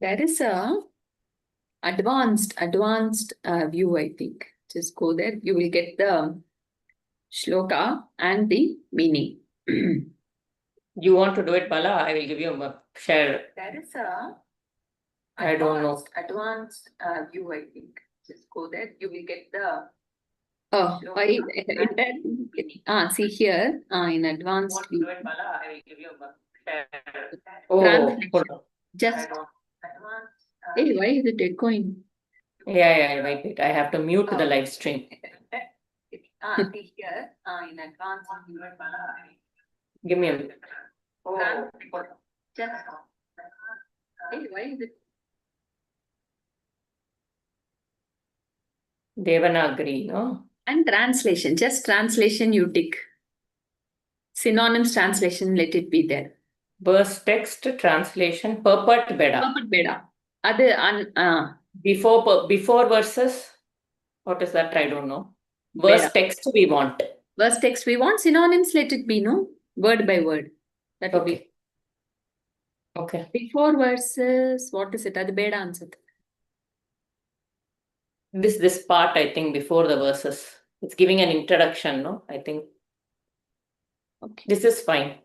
There is a advanced view, I think. Just go there. You will get the shloka and the meaning. You want to do it, Bala? I will give you a share. There is a I don't know. advanced view, I think. Just go there. You will get the why? See here in advanced view. Do it, Bala? I will give you a share. Oh, hold on. Just hey, why is it echoing? Yeah, wait. I have to mute the live stream. See here in advanced view. Give me a minute. Just hey, why is it? Devanagari, no? And translation, just translation you tick. Synonyms translation, let it be there. Verse text translation, purport beda. Purport beda. Other Before verses, what is that? I don't know. Verse beda. text we want. Verse text we want, synonyms let it be, no? Word by word. That will be. Okay. Before verses, what is it? Adu beda answer. This part, I think, before the verses. It's giving an introduction, no? I think. Okay. This is fine.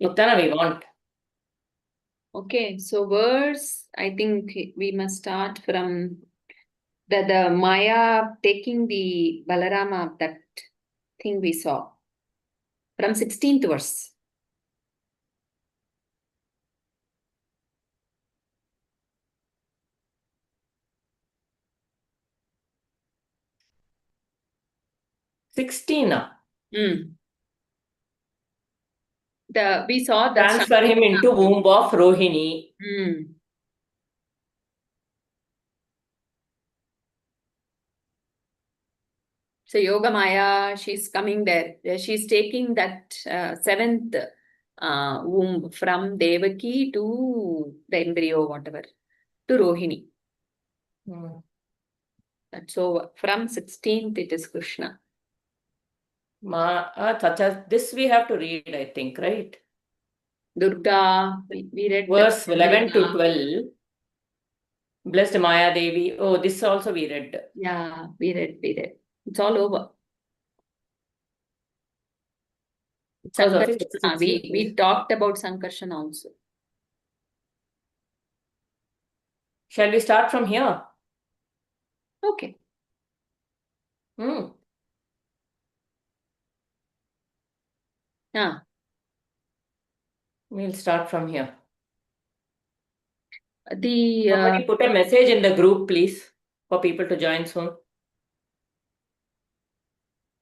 Itana we want. Okay, so verse, I think we must start from the Maya taking the Balarama, that thing we saw. From 16th verse. We saw the transfer him into womb of Rohini. So Yoga Maya, she's coming there. She's taking that seventh womb from Devaki to the embryo, whatever, to Rohini. So from 16th, it is Krishna. This we have to read, I think, right? Durga, we read verse 11 to 12. Blessed Maya Devi. Oh, this also we read. Yeah, we read. It's all over. We talked about Sankarshan also. Shall we start from here? Okay. We'll start from here. Somebody put a message in the group, please, for people to join soon.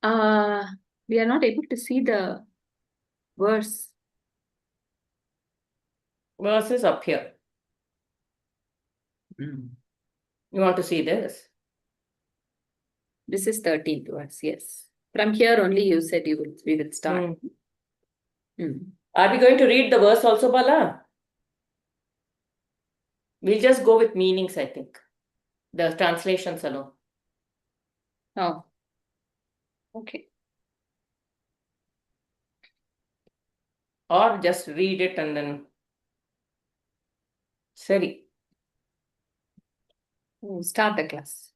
We are not able to see the verse. Verse is up here. You want to see this? This is 13th verse, yes. From here only you said we will start. Are we going to read the verse also, Bala? We'll just go with meanings, I think. The translations alone. Oh, okay. Or just read it and then... Sorry. Start the class.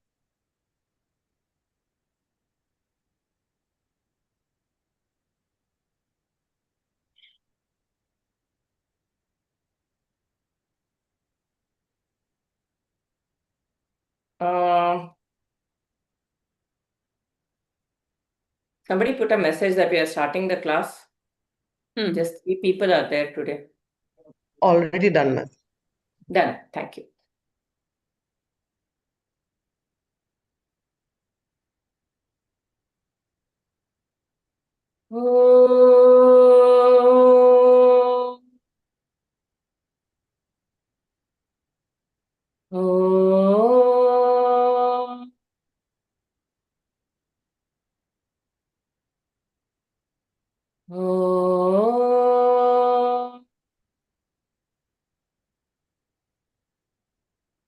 Somebody put a message that we are starting the class. Just 3 people are there today. Already done, ma'am. Done. Thank you.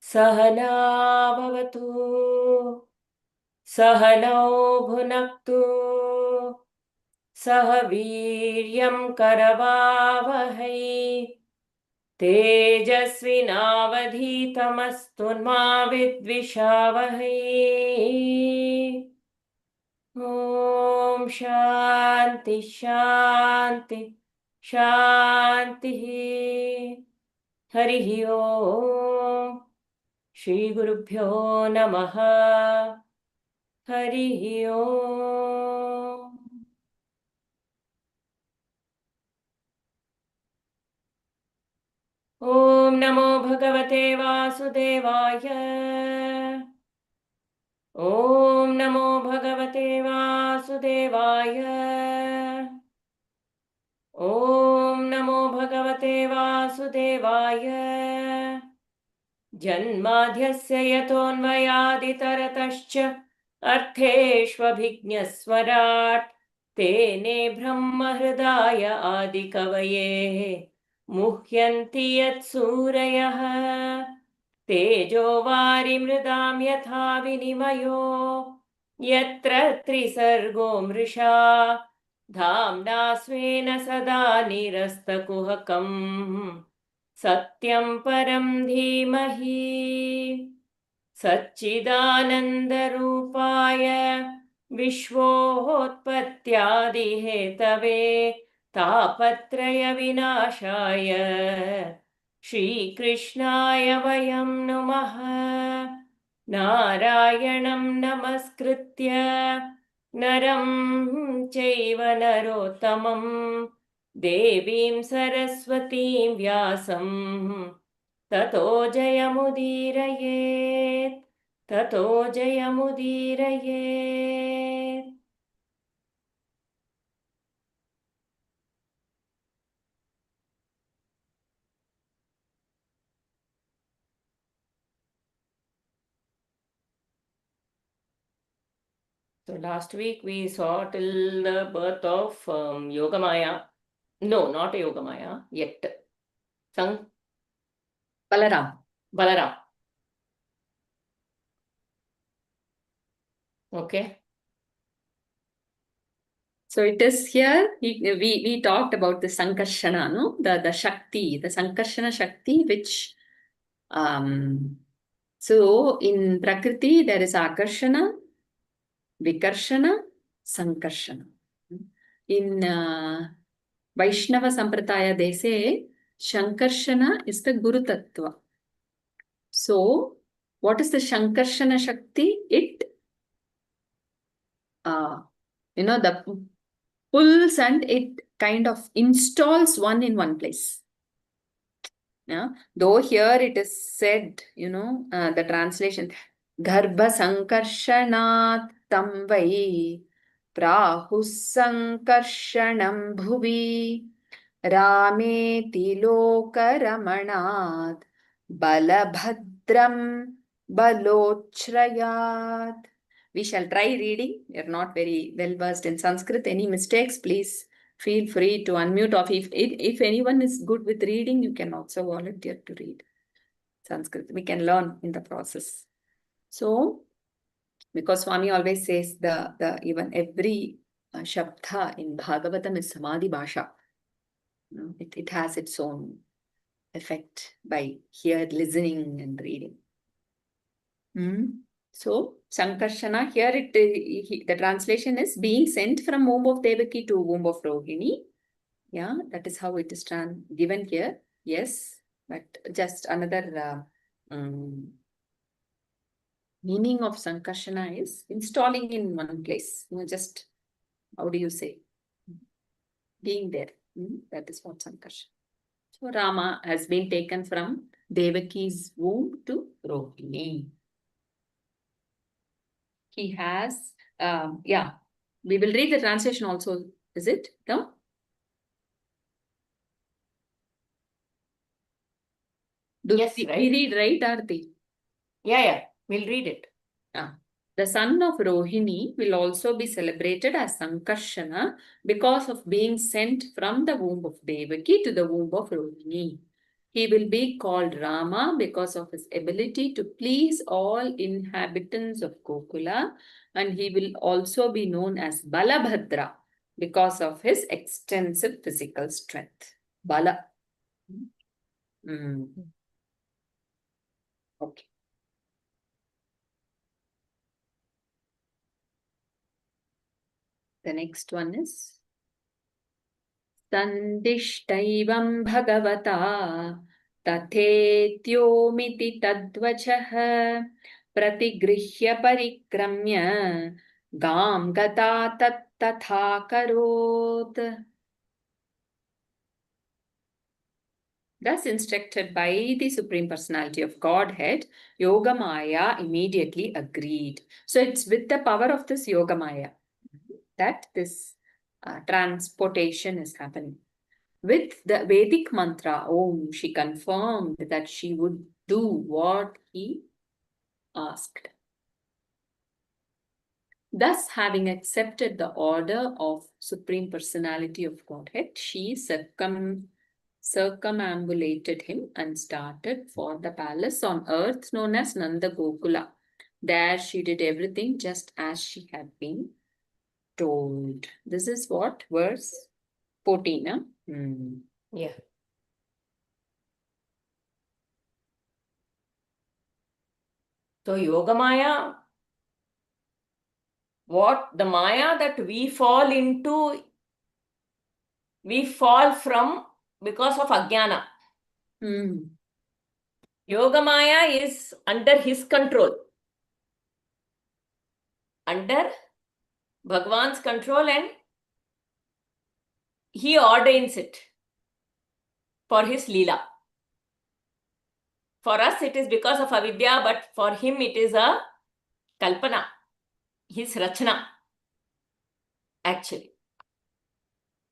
Sahana bhavatu, sahanau bhunaktu, सह वीर्यं करवावहै तेजस्विनावधीतमस्तु मा विद्विषावहै ॐ शान्ति शान्ति शान्तिः हरिः ॐ श्रीगुरुभ्यो नमः हरिः ॐ ॐ नमो भगवते वासुदेवाय ॐ नमो भगवते वासुदेवाय ॐ नमो भगवते वासुदेवाय जन्माद्यस्य यतोऽन्वयादितरतश्च अर्थेष्वभिज्ञस्वराट् तेने ब्रह्महृदाय आदिकवये मुह्यन्ति यत्सूरयः तेजो वारिमृदां यथा विनिमयो यत्र त्रिसर्गो मृषा धाम्ना स्वेन सदा निरस्तकुहकम् सत्यं परं धीमहि सच्चिदानन्दरूपाय विश्वोत्पत्त्यादिहेतवे तापत्रयविनाशाय श्रीकृष्णाय वयं नुमः नारायणं नमस्कृत्य नरं चैव नरोत्तमं देवीं सरस्वतीं व्यासं ततो जयमुदीरयेत् ततो जयमुदीरयेत् So last week we saw till the birth of Yogamaya. No, not Yogamaya yet. Balaram. Balaram. Okay. So it is here, we talked about the Sankarshana, no? The Shakti, the Sankarshana Shakti, which, so in Prakriti, there is Akarshana, Vikarshana, Sankarshana. In Vaishnava Sampradaya, they say, Shankarshana is the Guru Tattva. So, what is the Shankarshana Shakti? It, the pulls and it kind of installs one in one place. Yeah? Though here it is said, the translation, Garbha Sankarshanat Tamvai Prahus Sankarshanam Bhuvi Rameti Lokaramanat Balabhadram Balochrayat. We shall try reading. We are not very well versed in Sanskrit. Any mistakes, please feel free to unmute. Or if anyone is good with reading, you can also volunteer to read Sanskrit. We can learn in the process. So, because Swami always says even every shabda in Bhagavatam is Samadhi Bhasha. It has its own effect by listening and reading. So, Sankarshana, here the translation is being sent from womb of Devaki to womb of Rohini. Yeah, that is how it is given here. Yes, but just another meaning of Sankarshana is installing in one place. Just, how do you say? Being there. That is what Sankarshana. So, Rama has been taken from Devaki's womb to Rohini. He has, we will read the translation also, is it? No? Yes, we right. read, right, Aarti? Yeah, we'll read it. The son of Rohini will also be celebrated as Sankarshana because of being sent from the womb of Devaki to the womb of Rohini. He will be called Rama because of his ability to please all inhabitants of Gokula, and he will also be known as Balabhadra because of his extensive physical strength. Bala. Okay. The next one is Sandishtaivam Bhagavata Tathethyomitī Tadvachah Pratigrihya Parikramya Gam Gata Tat Tatha Karot. Thus instructed by the Supreme Personality of Godhead, Yogamaya immediately agreed. So it's with the power of this Yogamaya that this transportation is happening. With the Vedic mantra, Om, she confirmed that she would do what he asked. Thus, having accepted the order of Supreme Personality of Godhead, she circumambulated him and started for the palace on earth known as Nanda Gokula. There she did everything just as she had been told. This is what? Verse 14. Huh? Yeah. So Yogamaya, what the Maya that we fall into, we fall from because of Ajnana. Yogamaya is under his control, under Bhagavan's control, and he ordains it for his Leela. For us it is because of avidya, but for him it is a kalpana, his rachana, actually.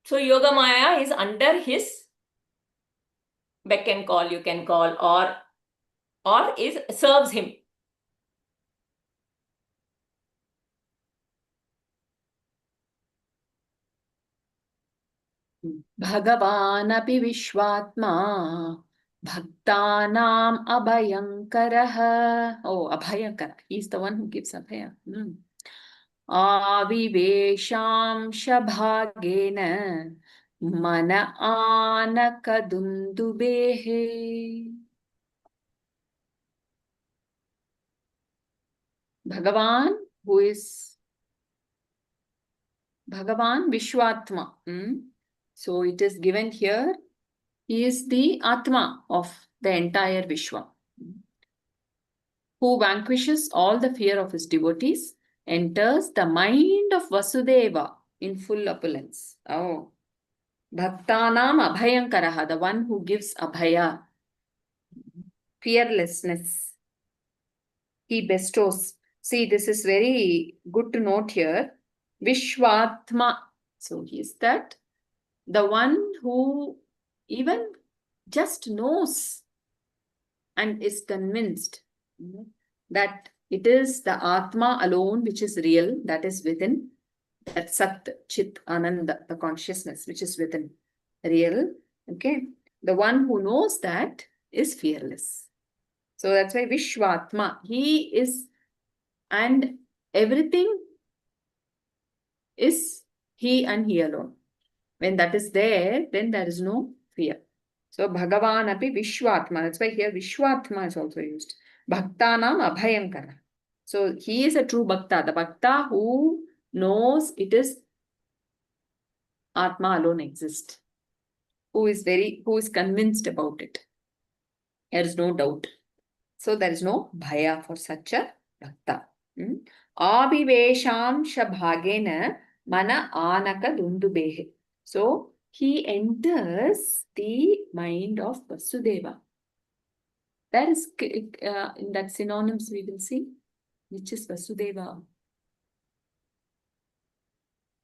So Yogamaya is under his beck and call, you can call, or serves him. Bhagavanapi Vishwatma Bhaktanam Abhayankaraha. Oh, Abhayankara. He's the one who gives Abhaya. Avivesham Shabhagena Mana Anakadundubehe. Bhagavan, who is Bhagavan Vishwatma. So it is given here, he is the Atma of the entire Vishwa, who vanquishes all the fear of his devotees, enters the mind of Vasudeva in full opulence. Oh, Bhaktanam Abhayankaraha, the one who gives Abhaya, fearlessness, he bestows. See, this is very good to note here. Vishwatma. So he is that, the one who even just knows and is convinced that it is the Atma alone which is real, that is within, that Sat, Chit, Ananda, the consciousness which is within, real. Okay, the one who knows that is fearless. So that's why Vishwatma, he is, and everything is he and he alone. When that is there, then there is no fear. So Bhagavan api Vishwatma. That's why here Vishwatma is also used. Bhaktanam Abhayankara. So he is a true Bhakta. The Bhakta who knows it is Atma alone exists. Who is convinced about it. There is no doubt. So there is no Bhaya for such a Bhakta. Abhivesham Shabhagena Mana Anaka Dundubehe. So he enters the mind of Vasudeva. That is in that synonyms we will see, which is Vasudeva.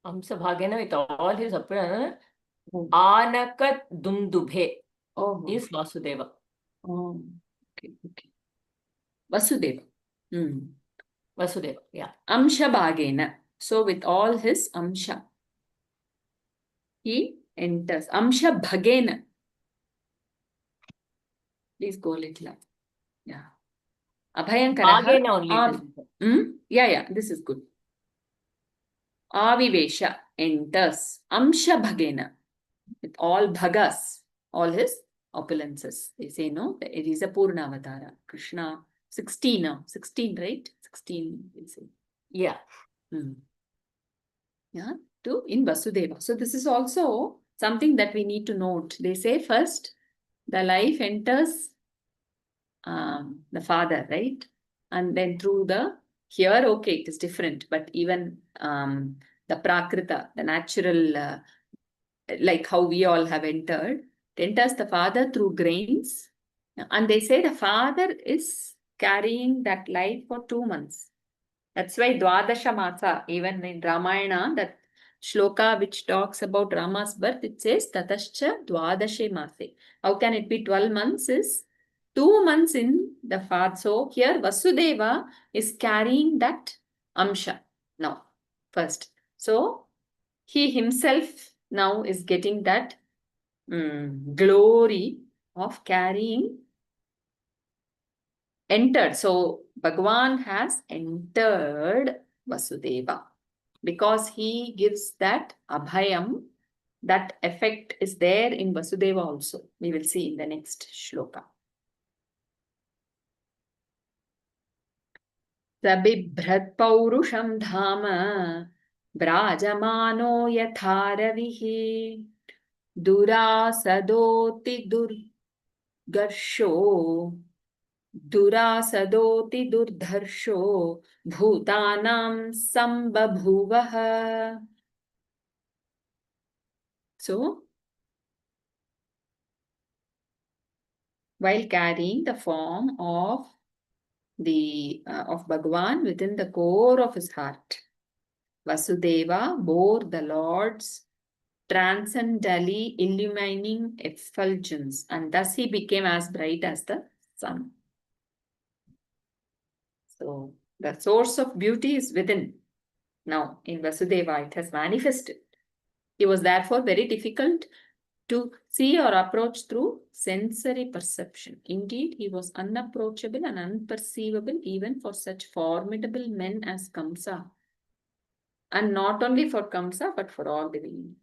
Amsa Bhagena with all his appearance, Anaka Dundubhe is Vasudeva. Oh, okay. Vasudeva. Vasudeva, yeah. Amsha Bhagena. So with all his Amsha, he enters. Amsha Bhagena. Please go a little up. Yeah. Abhayankaraha. Bhagena only. Yeah, this is good. Avivesha, enters. Amsha Bhagena, with all bhagas, all his opulences. They say, no, it is a Purna Avatara. Krishna, 16 now. 16, right? 16, they say. Yeah. Yeah, in Vasudeva. So this is also something that we need to note. They say first, the life enters the father, right? And then through here, okay, it is different, but even the Prakrita, the natural, like how we all have entered, it enters the father through grains. And they say the father is carrying that life for 2 months. That's why Dwadasha Masa, even in Ramayana, that shloka which talks about Rama's birth, it says Tatascha Dwadashe Mase. How can it be 12 months? Is 2 months in the father. So here Vasudeva is carrying that Amsha now, first. So he himself now is getting that glory of carrying entered. So Bhagavan has entered Vasudeva because he gives that abhayam. That effect is there in Vasudeva also. We will see in the next shloka. Sabibhrat paurusham dhama brajamano yatharavihi durasadoti durgarsho Durasadoti durdharsho bhutanam sambabhuvaha. So, while carrying the form of of Bhagavan within the core of his heart, Vasudeva bore the Lord's transcendently illumining effulgence, and thus he became as bright as the sun. So, the source of beauty is within. Now, in Vasudeva, it has manifested. He was therefore very difficult to see or approach through sensory perception. Indeed, he was unapproachable and unperceivable even for such formidable men as Kamsa. And not only for Kamsa, but for all the beings.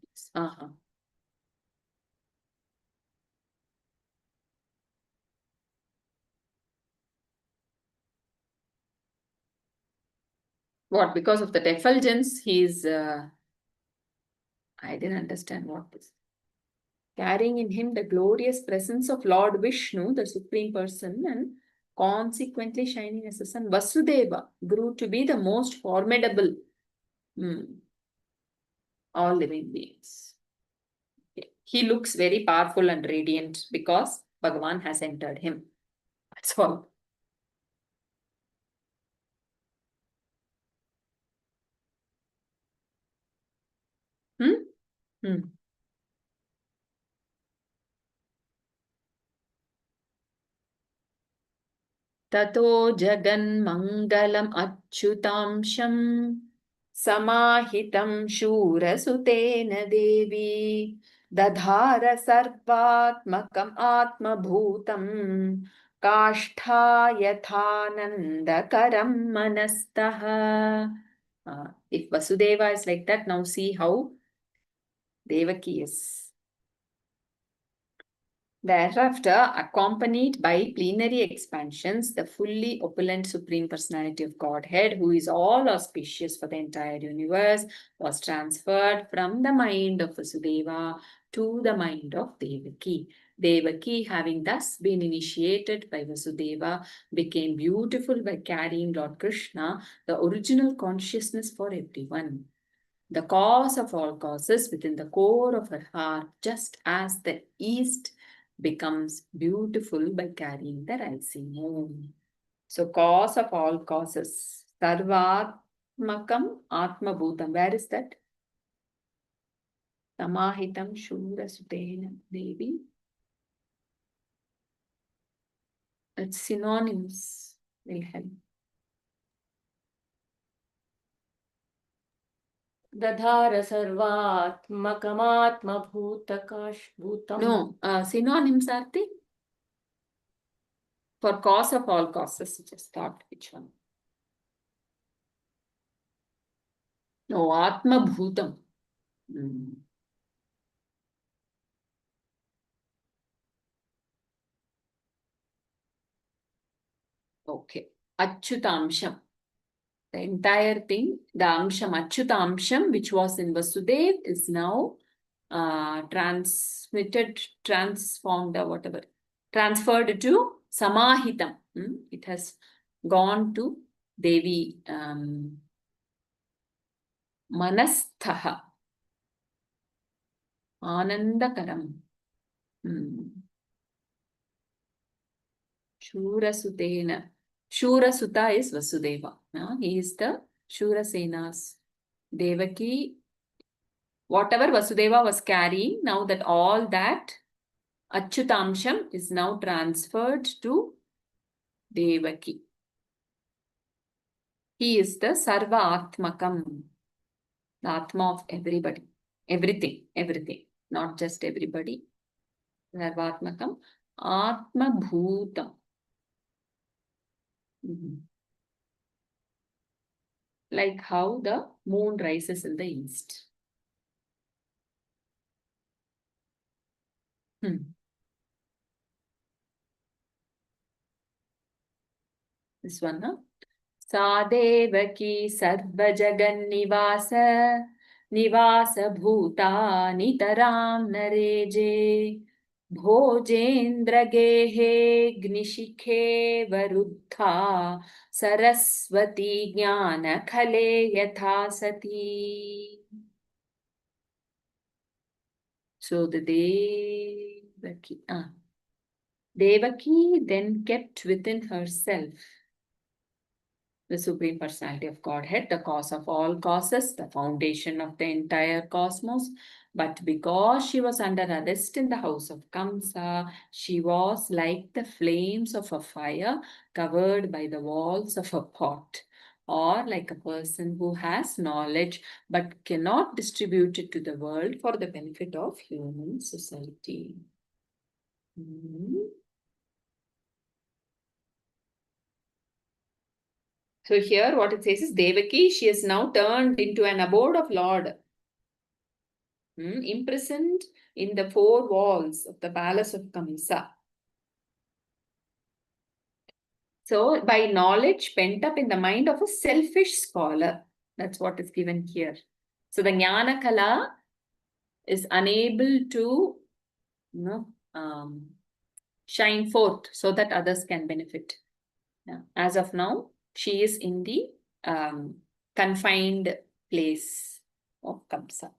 What? Because of that effulgence, he is... I didn't understand what this. Carrying in him the glorious presence of Lord Vishnu, the Supreme Person, and consequently shining as the sun, Vasudeva grew to be the most formidable all living beings. Okay. He looks very powerful and radiant because Bhagavan has entered him. That's all. Tato jaganmangalam achyutamsham समाहितं शूरसुतेन Devi दधार सर्वात्मकम् आत्मभूतं काष्ठा यथानन्दकरं मनस्तः. If Vasudeva is like that, now see how Devaki is. Thereafter, accompanied by plenary expansions, the fully opulent Supreme Personality of Godhead, who is all auspicious for the entire universe, was transferred from the mind of Vasudeva to the mind of Devaki. Devaki, having thus been initiated by Vasudeva, became beautiful by carrying Lord Krishna, the original consciousness for everyone. The cause of all causes within the core of her heart, just as the east becomes beautiful by carrying the rising moon. So, cause of all causes. Sarvatmakam Atmabhutam. Where is that? Samahitam Shura Sutena Devi. It's synonyms will help. Dadhara sarvatmakam bhutam. No, synonyms are the for cause of all causes. Just thought which one? No, Atma Bhutam. Hmm. Okay. Achyutamsham. The entire thing, the Amsham, Achyutamsham, which was in Vasudev, is now transformed, or whatever, transferred to Samahitam. It has gone to Devi Manasthaha. Anandakaram. Shurasutena. Shurasuta is Vasudeva. He is the Shurasena's Devaki. Whatever Vasudeva was carrying, now that all that Achyutamsham is now transferred to Devaki. He is the Sarva Atmakam, the Atma of everybody, everything, not just everybody. Sarva Atmakam, Atma Bhutam. Like how the moon rises in the east. This one, huh? Sadevaki Sarvajagannivasa Nivasa Bhuta Nitaram Nareje Bhojendragehe Gnishikhe Varuddha Saraswati Jnana Khale Yathasati. So the Devaki then kept within herself the Supreme Personality of Godhead, the cause of all causes, the foundation of the entire cosmos. But because she was under arrest in the house of Kamsa, she was like the flames of a fire covered by the walls of a pot, or like a person who has knowledge but cannot distribute it to the world for the benefit of human society. So here what it says is Devaki, she is now turned into an abode of Lord, imprisoned in the four walls of the palace of Kamsa. So by knowledge pent up in the mind of a selfish scholar. That's what is given here. So the Jnana Kala is unable to shine forth so that others can benefit. As of now, she is in the confined place of Kamsa.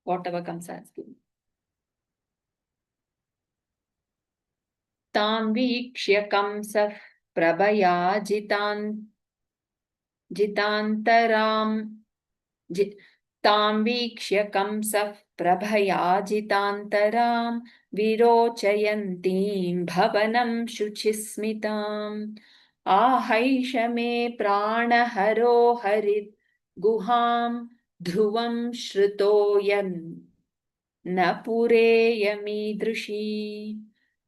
Whatever Kamsa has given. Tam vikshya Kamsa prabhaya jitantaram Tam vikshya Kamsa prabhaya jitantaram virochayantim bhavanam shuchismitam Ahaisha me pranaharo harid guham dhruvam shrutoyan na pureyamidrishi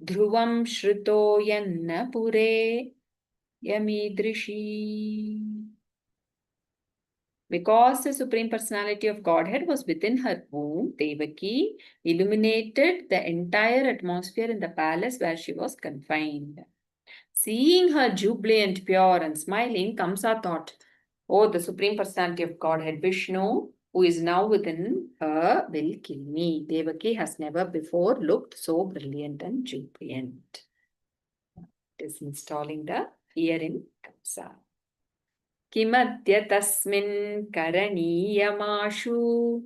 dhruvam shrutoyan na pureyamidrishi. Because the Supreme Personality of Godhead was within her womb, Devaki illuminated the entire atmosphere in the palace where she was confined. Seeing her jubilant, pure and smiling, Kamsa thought, oh, the Supreme Personality of Godhead, Vishnu, who is now within her, will kill me. Devaki has never before looked so brilliant and jubilant. It is installing the fear in Kamsa. Kimadya tasmin karaniyamaashu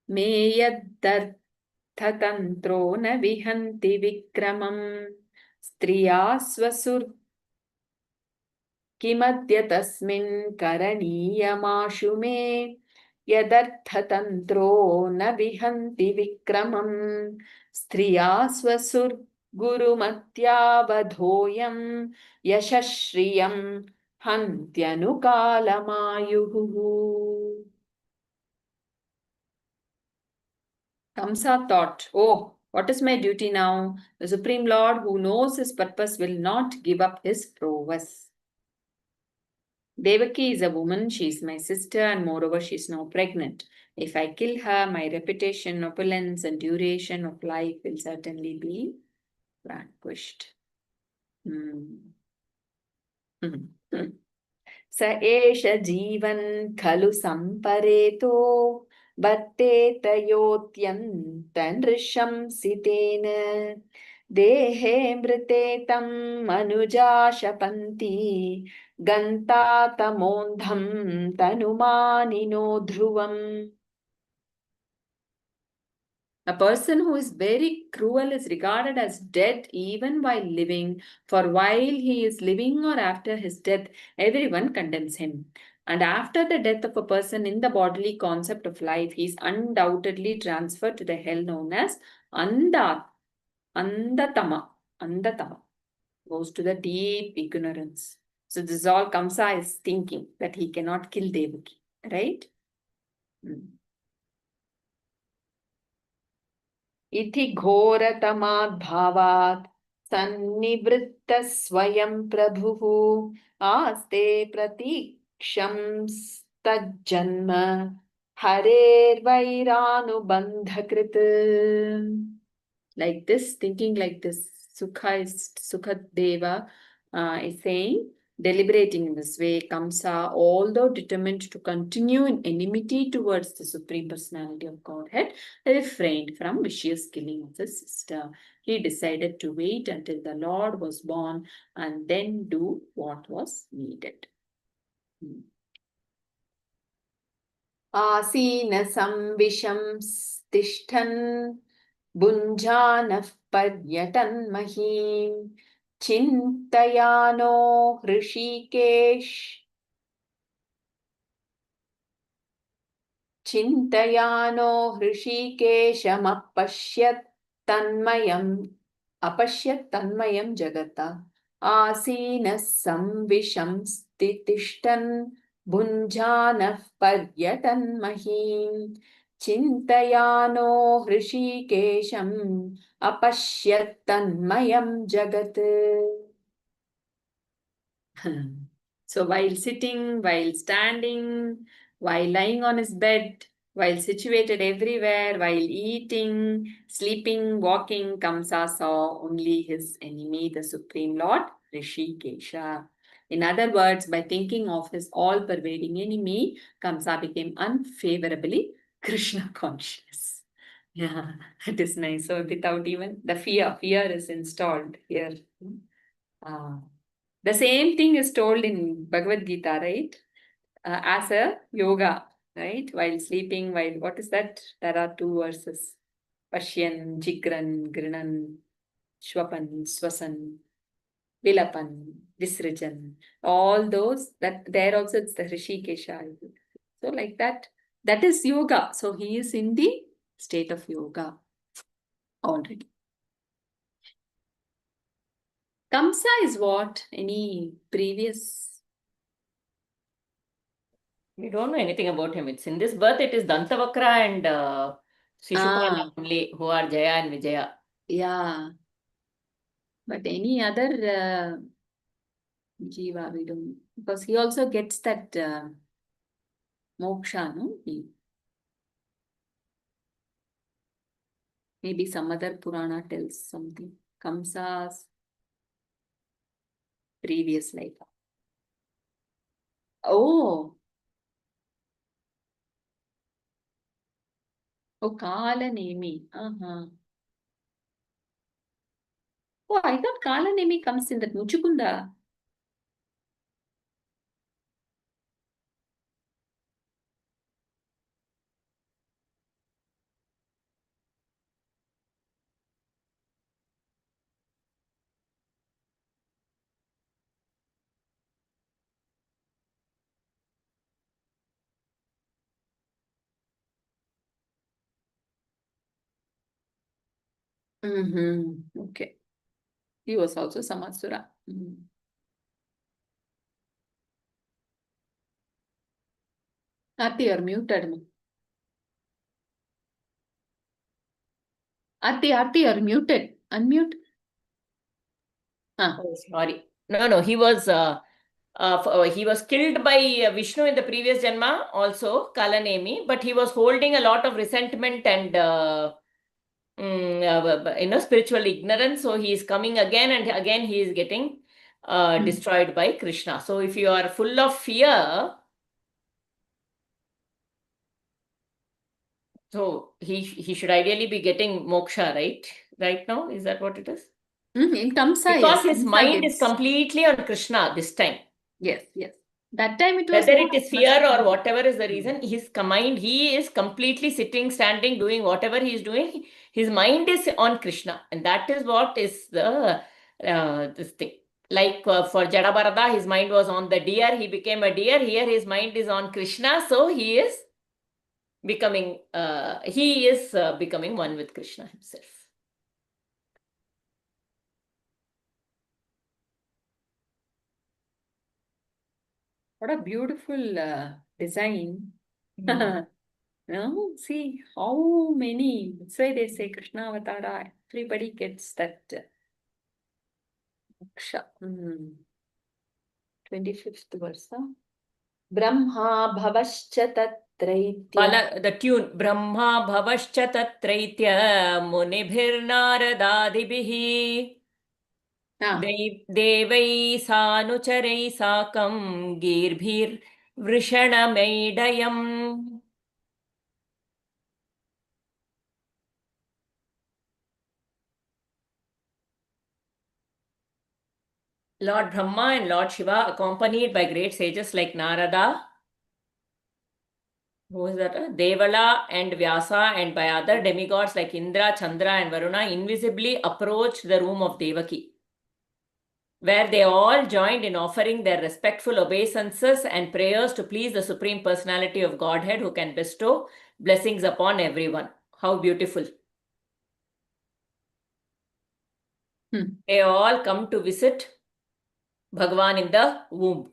me yaddarthatantro na vihanti vikramam striyasvasur kimadya tasmin karaniyamaashu me yadarthatantro na vihanti vikramam striyasvasur gurumatyavadhoyam yashashriyam Hantyanukaalamayuhu. Kamsa thought, oh, what is my duty now? The Supreme Lord who knows his purpose will not give up his prowess. Devaki is a woman, she is my sister, and moreover, she is now pregnant. If I kill her, my reputation, opulence, and duration of life will certainly be vanquished. स एष जीवन् खलु सम्परेतो वर्तेत योऽत्यन्तनृशंसितेन देहे मृते तं मनुजा शपन्ति गन्तातमोन्धं तनुमानिनो ध्रुवम्. A person who is very cruel is regarded as dead even while living, for while he is living or after his death, everyone condemns him. And after the death of a person in the bodily concept of life, he is undoubtedly transferred to the hell known as Andatama. Andatama goes to the deep ignorance. So this is all Kamsa is thinking, that he cannot kill Devaki, right? इति घोरतमाद्भावात् सन्निवृत्तः स्वयं प्रभुः आस्ते प्रतीक्षंस्तज्जन्म हरेर्वैरानुबन्धकृत्. Like this, thinking like this, Sukadeva is saying, deliberating in this way, Kamsa, although determined to continue in enmity towards the Supreme Personality of Godhead, refrained from vicious killing of his sister. He decided to wait until the Lord was born and then do what was needed. Asina samvisham stishthan Bunjanah paryatan mahim Chintayano Hrishikesh Hrishikeshamapashyat tanmayam jagata Asinas samvisham stitishtan Bunjanah paryatan mahim Chintayano Hrishikesham apashyat tanmayam jagat. So while sitting, while standing, while lying on his bed, while situated everywhere, while eating, sleeping, walking, Kamsa saw only his enemy, the Supreme Lord, Rishikesha. In other words, by thinking of his all-pervading enemy, Kamsa became unfavorably Krishna conscious. Yeah, it is nice. So without even the fear is installed here. The same thing is told in Bhagavad Gita, right? As a yoga, right? While sleeping, while, what is that? There are two verses. Pashyan, Jigran, Grinan, Shwapan, Swasan, Vilapan, Visrijan. All those, that there also it's the Rishikesha. So like that, that is yoga. So he is in the state of yoga already. Kamsa is what? Any previous? We don't know anything about him. It's in this birth, it is Dantavakra and Shishupala only who are Jaya and Vijaya. Yeah. But any other Jiva, we don't. Because he also gets that moksha, no? Maybe some other Purana tells something. Kamsa's previous life. Oh, Kala Nemi. Oh, I thought Kala Nemi comes in that Muchukunda. Okay. He was also Samasura. Ati, you're muted. Ati, you're muted. Unmute. Oh, sorry. No, he was He was killed by Vishnu in the previous Janma, also Kalanemi, but he was holding a lot of resentment and spiritual ignorance. So he is coming again and again he is getting destroyed by Krishna. So if you are full of fear, so he should ideally be getting moksha, right? Right now, is that what it is? In Kamsa, Because yes. his Kamsa mind is gets- completely on Krishna this time. Yes, yes. That time it was Whether not it is much fear or of- whatever is the reason, his mind, he is completely sitting, standing, doing whatever he is doing. His mind is on Krishna, and that is what is the this thing. Like for Jadabharata, his mind was on the deer. He became a deer. Here, his mind is on Krishna, so he is becoming becoming one with Krishna himself. What a beautiful design. Mm. No, see how many. That's why they say Krishna Avatara. Everybody gets that moksha. 25th verse. Brahma bhavascha tatraitya. The tune Brahma bhavascha tatraitya munibhirnaradadibihi Ah, देवैः सानुचरैः साकं गीर्भिर्वृषणमेडयम्. Lord Brahma and Lord Shiva, accompanied by great sages like Narada, who is that? Devala and Vyasa, and by other demigods like Indra, Chandra, and Varuna, invisibly approached the room of Devaki, where they all joined in offering their respectful obeisances and prayers to please the Supreme Personality of Godhead, who can bestow blessings upon everyone. How beautiful. They all come to visit Bhagavan in the womb.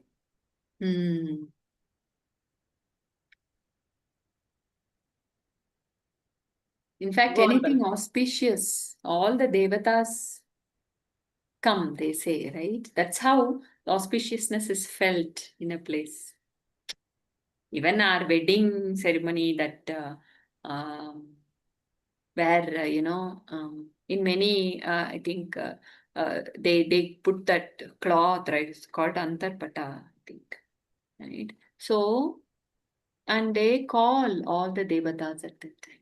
In fact, Go on, anything Bala. auspicious, all the devatas come, they say, right? That's how auspiciousness is felt in a place. Even our wedding ceremony, that where in many I think they put that cloth, right? It's called antarpata, I think, right? So, and they call all the devatas at that time.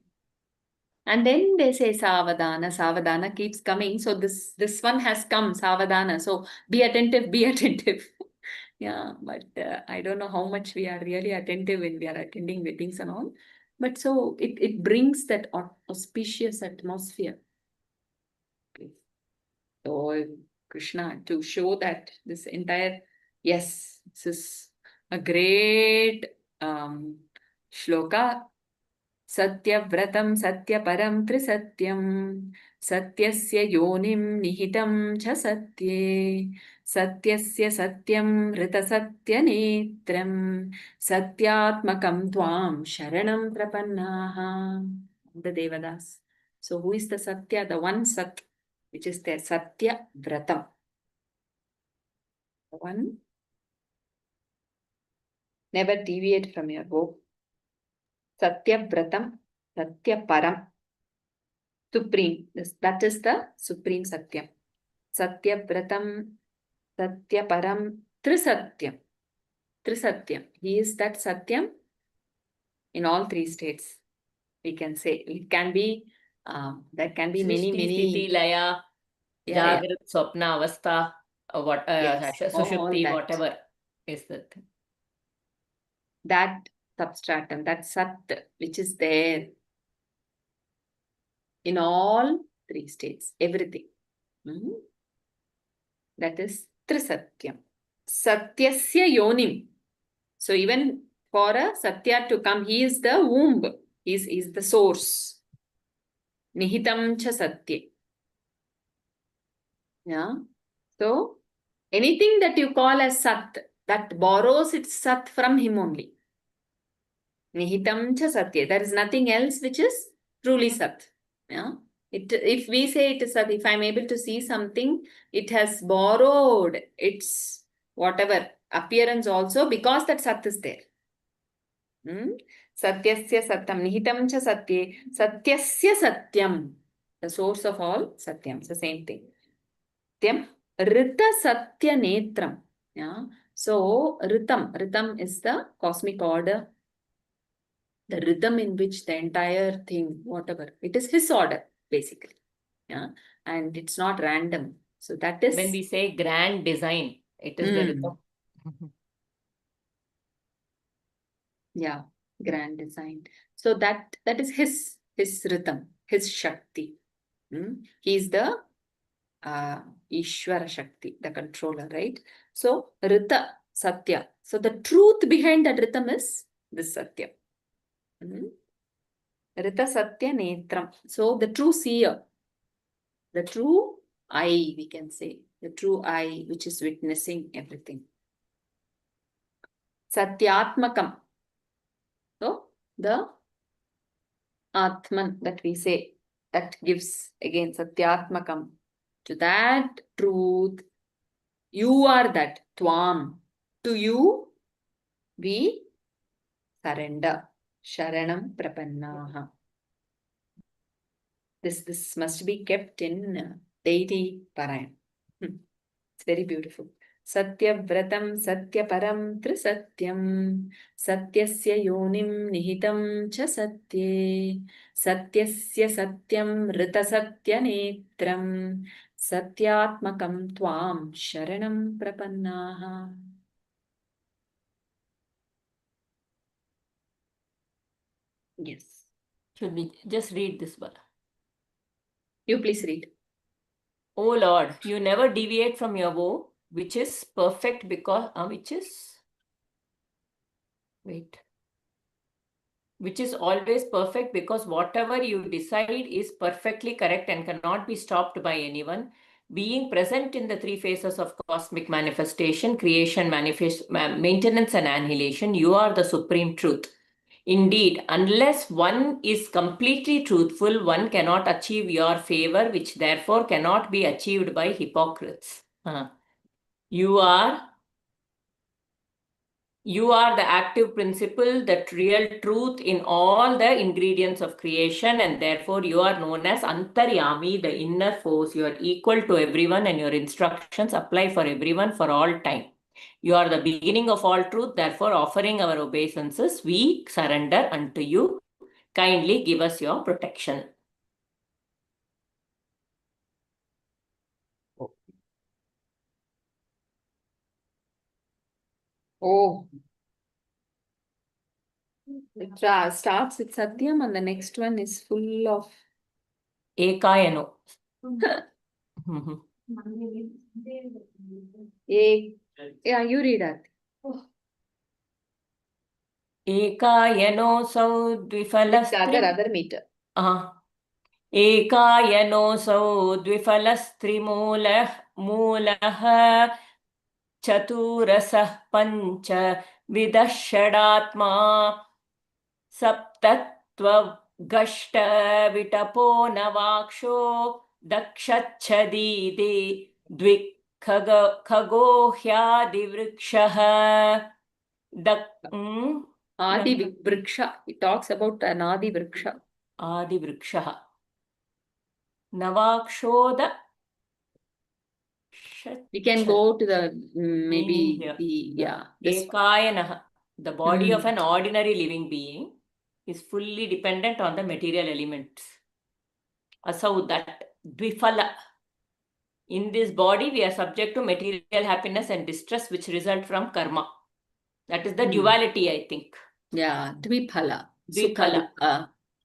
And then they say Savadana, Savadana keeps coming. So this one has come, Savadana. So be attentive, be attentive. Yeah, but I don't know how much we are really attentive when we are attending weddings and all. But so it brings that auspicious atmosphere. Okay. So Krishna, to show that this entire, yes, this is a great shloka. Satyavratam satyaparam trisatyam satyasya yonim nihitam cha satye satyasya satyam ritasatyanetram satyatmakam tvam sharanam prapannaha. The Devadas. So who is the Satya? The one Sat, which is there, Satya Vratam. The one, never deviate from your vow. Satya Vratam, Satya Param. Supreme. That is the Supreme Satyam. Satya Vratam, Satya Param, Trisatyam. Trisatyam. He is that Satyam in all three states. We can say it can be, there can be many, Srishti, many. Sthiti, Laya, Yeah, Jagrat, Swapna, Avastha, yes, all Sushupti, that. whatever is the thing. That substratum, that Sat, which is there in all three states, everything. That is Trisatyam. Satyasya Yonim. So even for a Satya to come, he is the womb, he is the source. Nihitam cha Satya. Yeah. So anything that you call as Sat, that borrows its Sat from him only. Nihitam cha Satya. There is nothing else which is truly Sat. Yeah. If we say it is Sat, if I'm able to see something, it has borrowed its whatever appearance also, because that Sat is there. Satyasya Satyam, Nihitam cha Satye, Satyasya Satyam, the source of all Satyam. It's the same thing. Satyam, Rita Satya Netram. Yeah. So, Ritam is the cosmic order, the rhythm in which the entire thing, whatever, it is his order, basically. Yeah. And it's not random. So, that is. When we say grand design, it is the rhythm. Yeah, grand design. So that is his rhythm, his Shakti. He is the Ishvara Shakti, the controller, right? So Rita, Satya. So the truth behind that rhythm is this Satya. Rita Satya Netram. So the true seer, the true eye, we can say, the true eye which is witnessing everything. Satyatmakam. So the Atman that we say, that gives again Satyatmakam. To that truth, you are that Twam. To you, we surrender. Sharanam Prapannaha. This must be kept in daily Parayan. It's very beautiful. Satyavratam Satyaparam Trisatyam Satyasya Yonim Nihitam Cha Satye Satyasya Satyam Rita Satya Netram Satyatmakam Tvam Sharanam Prapannaha. Yes. Should we just read this one? You please read. O Lord, you never deviate from your woe, which is perfect because which is always perfect, because whatever you decide is perfectly correct and cannot be stopped by anyone. Being present in the three phases of cosmic manifestation, creation, maintenance, and annihilation, you are the supreme truth. Indeed, unless one is completely truthful, one cannot achieve your favor, which therefore cannot be achieved by hypocrites. You are the active principle, the real truth in all the ingredients of creation, and therefore you are known as Antaryami, the inner force. You are equal to everyone, and your instructions apply for everyone for all time. You are the beginning of all truth, therefore offering our obeisances, we surrender unto you. Kindly give us your protection. Oh. It starts with Satyam and the next one is full of Ekayano. Yeah, you read that. Ekayano dvifalastri. Other meter. एकायनोऽसौ द्विफलस्त्रिमूलः चतुरसः पञ्च विदः षडात्मा सप्तत्वगष्टविटपो नवाक्षो दक्षच्छदीदि द्विखगोह्यादिवृक्षः Adi Vriksha. It talks about an Adi Vriksha. Adi Vriksha. Navakshoda. We can go to the maybe Ekayanaha. The body of an ordinary living being is fully dependent on the material elements. Asau, that dvifala. In this body, we are subject to material happiness and distress, which result from karma. That is the duality, I think. Yeah, dviphala. Dviphala.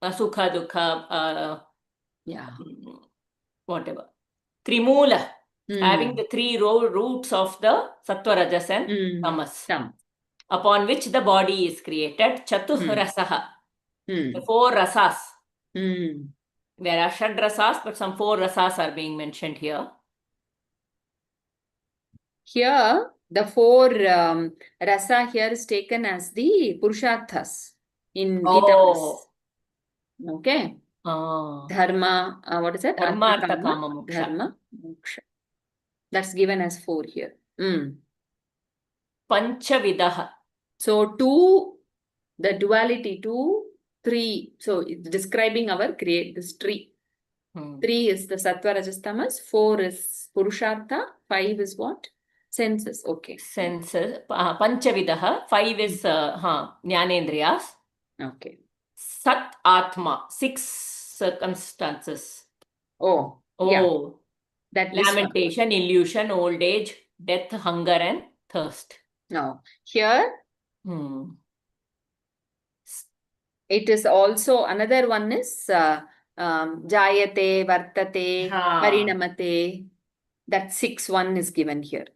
Sukha, dukha. Whatever. Trimula. Having the three roots of the sattva, rajas, and tamas. Upon which the body is created. Chatuh rasaha. The four rasas. There are shad rasas, but some four rasas are being mentioned here. Here, the four rasa here is taken as the purusharthas in Gita. Okay. Dharma, what is it? Dharma, artha, kama, moksha. Dharma, moksha. That's given as four here. Panchavidah. So 2, the duality 2, 3. So it's describing our this tree. 3 is the sattva rajas tamas, 4 is purushartha, 5 is what? Senses. Okay. Senses. Panchavidah. 5 is Jnanendriyas. Okay. Sat Atma. 6 circumstances. Oh, yeah. Oh, That this one. lamentation, illusion, old age, death, hunger, and thirst. Now, here Hmm. it is also another one is jayate, vartate, Ha. parinamate. That 6 one is given here.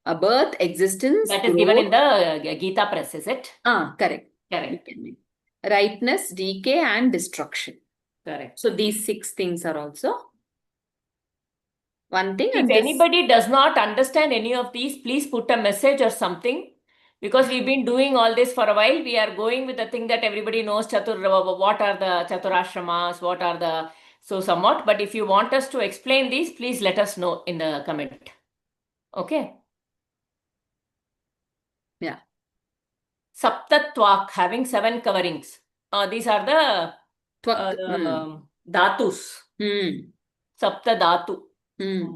A birth, existence, That is growth. given in the Gita press, is it? Correct. Correct. Ripeness, decay, and destruction. Correct. So these 6 things are also one thing. If And this, anybody does not understand any of these, please put a message or something. Because we've been doing all this for a while. We are going with the thing that everybody knows, what are the Chaturashramas, what are the, so somewhat. But if you want us to explain these, please let us know in the comment. Okay. yeah. Saptatwak, having 7 coverings. These are the Twak. dhatus. Sapta dhatu. Hmm.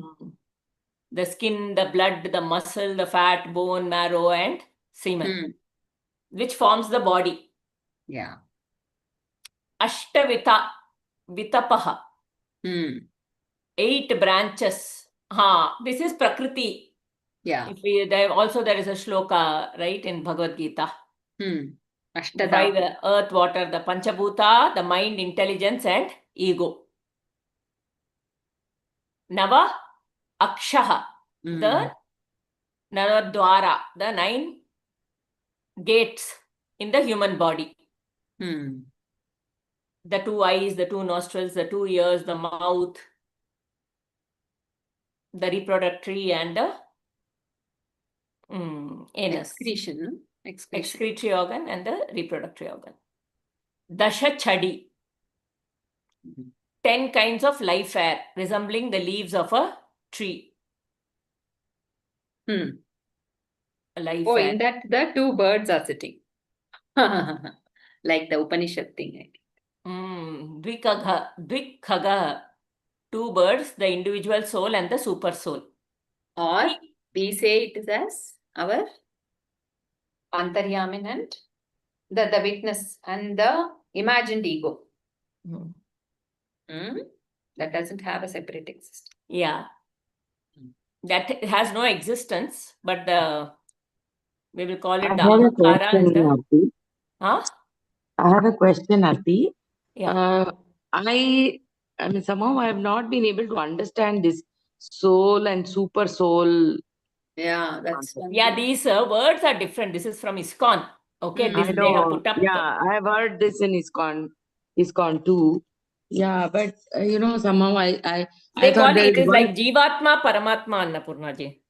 The skin, the blood, the muscle, the fat, bone, marrow, and semen, which forms the body. Yeah. Ashtavita, vitapaha. 8 branches. This is Prakriti. Yeah. If there is a shloka, right, in Bhagavad Gita. The 5 Ashtadha. earth, water, the Panchabhuta, the mind, intelligence, and ego. Nava, Akshaha, the Navadwara, the 9 gates in the human body. The 2 eyes, the 2 nostrils, the 2 ears, the mouth, the reproductory, and the anus. Excretory organ and the reproductory organ. Dasha Chadi. 10 kinds of life air resembling the leaves of a tree. Life air. In that the 2 birds are sitting. Like the Upanishad thing. Dvikhaga. 2 birds, the individual soul and the super soul. Or we say it is as our Antaryamin and the witness and the imagined ego. That doesn't have a separate existence. Yeah. That has no existence, but we will call it the Ahamkara is the... I have a question, Arti. Yeah. I mean, somehow I have not been able to understand this soul and super soul. Yeah, that's one. Yeah, these words are different. This is from ISKCON. Okay, this they have put up. Yeah, I have heard this in ISKCON too. Yeah, but somehow I call thought it is like Jivatma, Paramatma, Annapurna ji.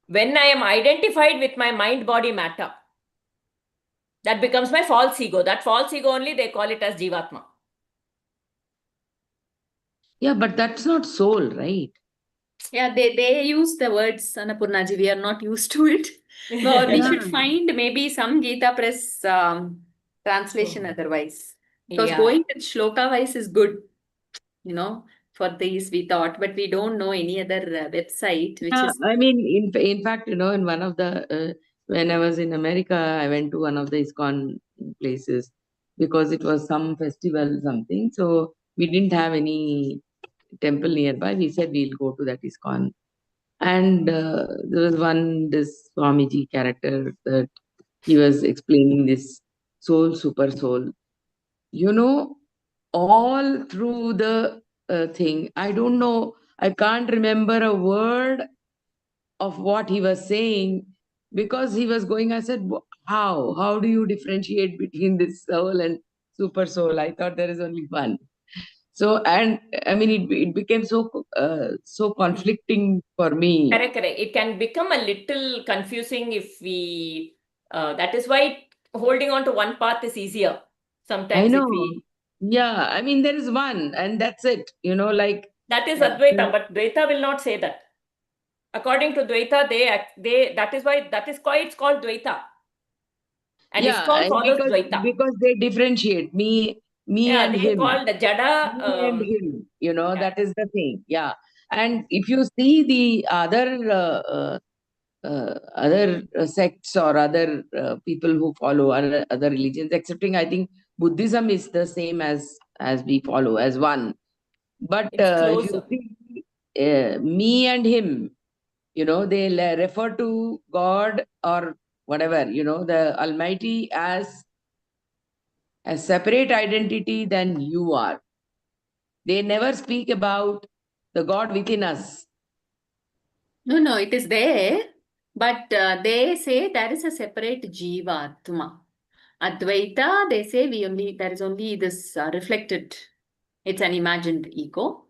When I am identified with my mind, body, matter, that becomes my false ego. That false ego only they call it as Jivatma. Yeah, but that's not soul, right? Yeah, they use the words Annapurnaji. We are not used to it. No, we should find maybe some Gita press translation otherwise. Because going with shloka wise is good, for these we thought, but we don't know any other website which is. I mean, in fact, in one of the when I was in America, I went to one of the ISKCON places because it was some festival, something. So we didn't have any temple nearby. We said we'll go to that ISKCON. And there was this Swamiji character that he was explaining this soul, super soul. All through the thing, I don't know, I can't remember a word of what he was saying because he was going, I said, how do you differentiate between this soul and super soul? I thought there is only one. So, and I mean, it became so conflicting for me. Correct. It can become a little confusing if we, that is why holding on to one path is easier. Sometimes I know. if we... Yeah, I mean, there is one and that's it, like. That is Advaita, but Dvaita will not say that. According to Dvaita, they that is why it's called Dvaita. And ISKCON follows Dvaita. because they differentiate me Yeah, and they him. call the Jada. Me and him, yeah. that is the thing. Yeah. And if you see the other sects or other people who follow other religions, excepting I think Buddhism is the same as we follow as one. But It's if you closer. see me and him, they refer to God or whatever, the Almighty as a separate identity than you are. They never speak about the God within us. No, it is there, but they say there is a separate Jiva, Atma. Advaita, they say there is only this reflected, it's an imagined ego.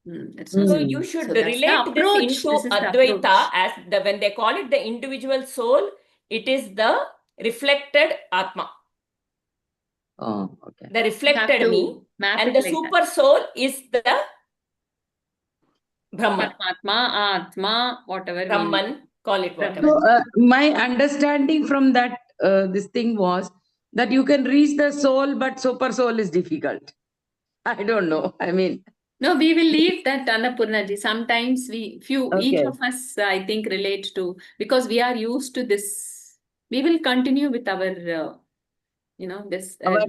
That's not So so. you should So that's the relate this approach. into This is the Advaita approach. as when they call it the individual soul, it is the reflected Atma. Oh, okay. The You have reflected to me. map And it the like super that. soul is the Brahman. Paramatma, Atma, whatever we Brahman, call it whatever. So my understanding from that this thing was that you can reach the soul, but super soul is difficult. I don't know. I mean, No, we will leave that, Annapurnaji. Sometimes each okay. of us, I think, relate to, because we are used to this. We will continue with our, this. No,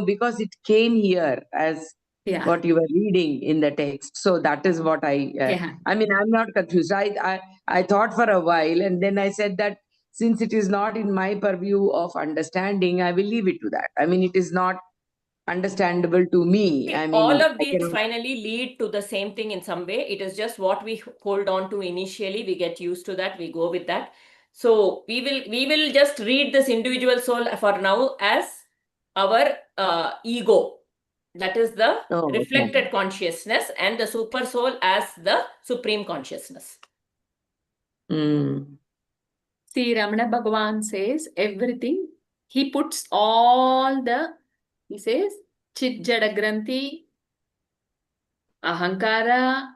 because it came here as Yeah, what you were reading in the text. So that is what yeah. I mean, I'm not confused. I thought for a while, and then I said that since it is not in my purview of understanding, I will leave it to that. I mean, it is not understandable to me. See, I all mean, of I these cannot. finally lead to the same thing in some way. It is just what we hold on to initially. We get used to that. We go with that. So we will just read this individual soul for now as our ego. That is the Oh, okay. reflected consciousness, and the super soul as the supreme consciousness. Mm. See, Ramana Bhagavan says everything. He puts all he says, Chit Jada Granthi, Ahankara,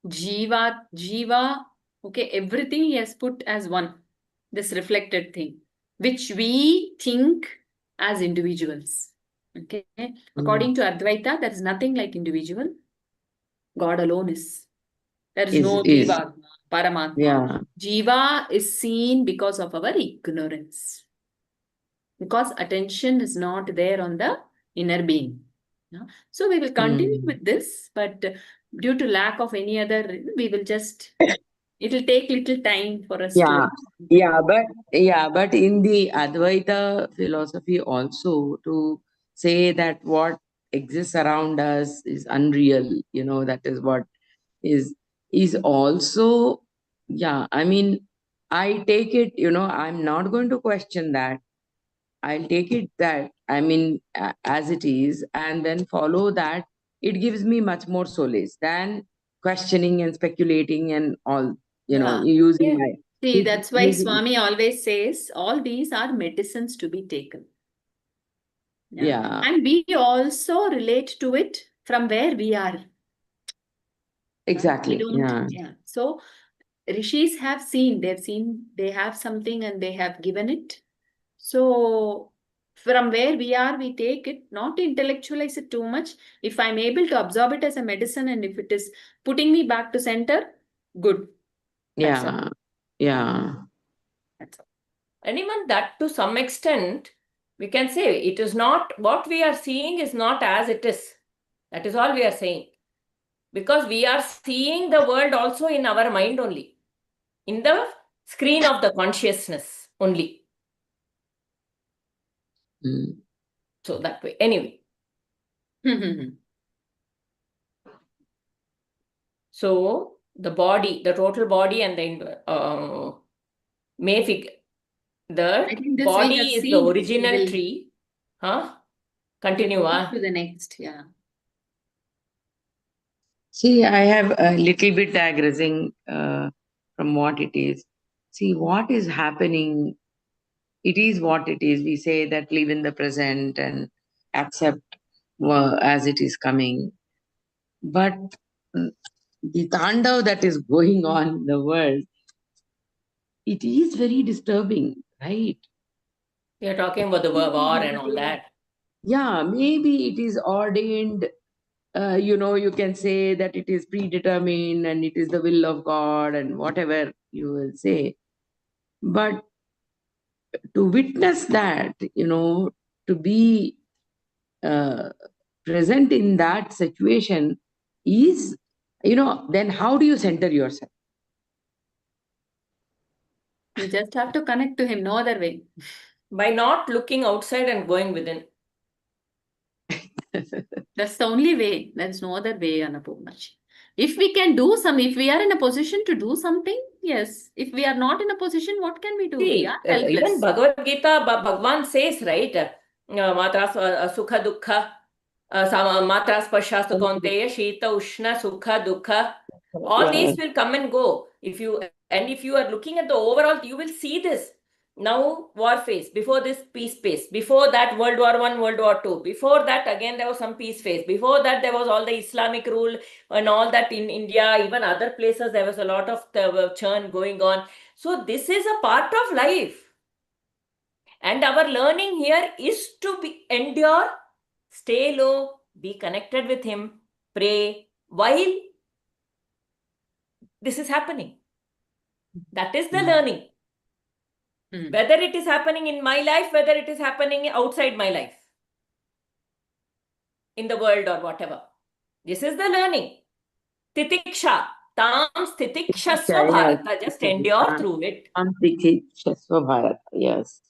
Jiva, okay, everything he has put as one, this reflected thing, which we think as individuals. Okay, according to Advaita, there is nothing like individual. God alone is. There is no Is Jiva, Paramatma. yeah. Jiva is seen because of our ignorance. Because attention is not there on the inner being. Yeah? So we will continue with this, but due to lack of any other, we will just, it will take little time for us to. But in the Advaita philosophy also to say that what exists around us is unreal, that is what is also, I mean, I take it, I'm not going to question that. I'll take it that, I mean, as it is, and then follow that. It gives me much more solace than questioning and speculating and all, Yeah. using Yeah. my. See, that's why Swami always says all these are medicines to be taken. Yeah. And we also relate to it from where we are. Exactly. Yeah. So rishis have seen, they have something and they have given it. So from where we are, we take it, not to intellectualize it too much. If I'm able to absorb it as a medicine and if it is putting me back to center, good. That's all. Yeah. That's all. And even that, to some extent, we can say it is not what we are seeing is not as it is. That is all we are saying. Because we are seeing the world also in our mind only, in the screen of the consciousness only. So that way. Anyway. So the body, the total body and the may figure. The I think this we body have is the seen. original tree. Continue. Move to the next, yeah. See, I have a little bit digressing from what it is. See, what is happening, it is what it is. We say that live in the present and accept as it is coming. But the tandav that is going on in the world, it is very disturbing, right? We are talking about the war and all that. Yeah, maybe it is ordained. You can say that it is predetermined and it is the will of God and whatever you will say. But to witness that, to be uh, present in that situation is, then how do you center yourself? You just have to connect to him, no other way. By not looking outside and going within. That's the only way. There's no other way, Annapurnaji. If we can do if we are in a position to do something, yes. If we are not in a position, what can we do? We See, are helpless. even Bhagavad Gita, Bhagavan says, right? Matras sukha dukha, matras pashastu kaunteya, shita ushna sukha dukha. All these will come and go. If you are looking at the overall, you will see this. Now war phase, before this peace phase, before that World War I, World War II, before that again there was some peace phase, before that there was all the Islamic rule and all that in India, even other places there was a lot of churn going on. So this is a part of life. And our learning here is to endure, stay low, be connected with him, pray while this is happening. That is the learning. Whether it is happening in my life, whether it is happening outside my life, in the world or whatever. This is the learning. Titiksha. Tam stitikshasva bharata. Just endure through it. Tam stitikshasva bharata. Yes.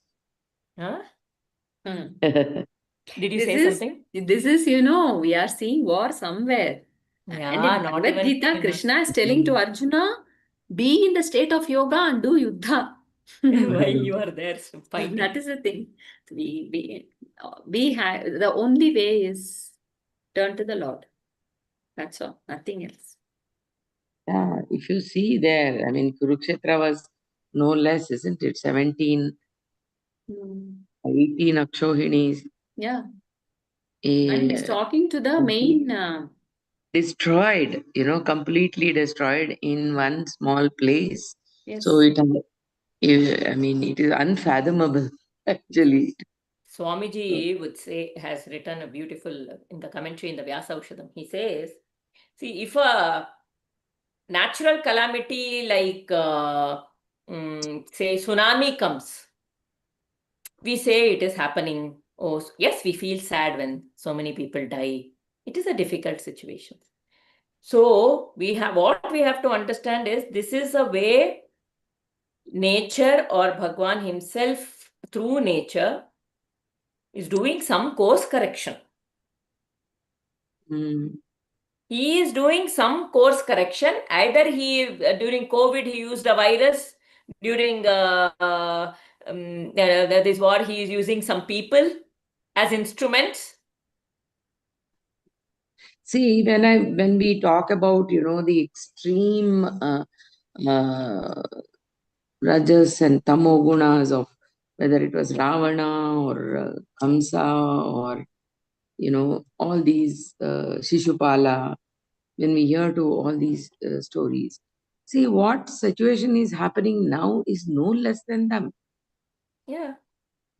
Huh? Hmm. Did you say something? This is, we are seeing war somewhere. Yeah, and in not Bhagavad even, Gita, Krishna is telling to Arjuna, be in the state of yoga and do yuddha. While you are there fighting. That is the thing. We have, the only way is turn to the Lord. That's all, nothing else. Yeah, if you see there, Kurukshetra was no less, isn't it? 17, 18 Akshohinis. Yeah. And he's talking to the main... destroyed, completely destroyed in one small place. Yes. So it is unfathomable, actually. Swamiji would say, has written a beautiful, in the commentary in the Vyasa Aushadam, he says, see, if a natural calamity like, say, tsunami comes, we say it is happening. Oh, yes, we feel sad when so many people die. It is a difficult situation. So what we have to understand is this is a way nature or Bhagwan himself through nature is doing some course correction. He is doing some course correction. Either during COVID, he used a virus. During this war, he is using some people as instruments. See, when we talk about, the extreme rajas and tamogunas of whether it was Ravana or Kamsa or, all these Shishupala, when we hear to all these stories, see what situation is happening now is no less than them. Yeah.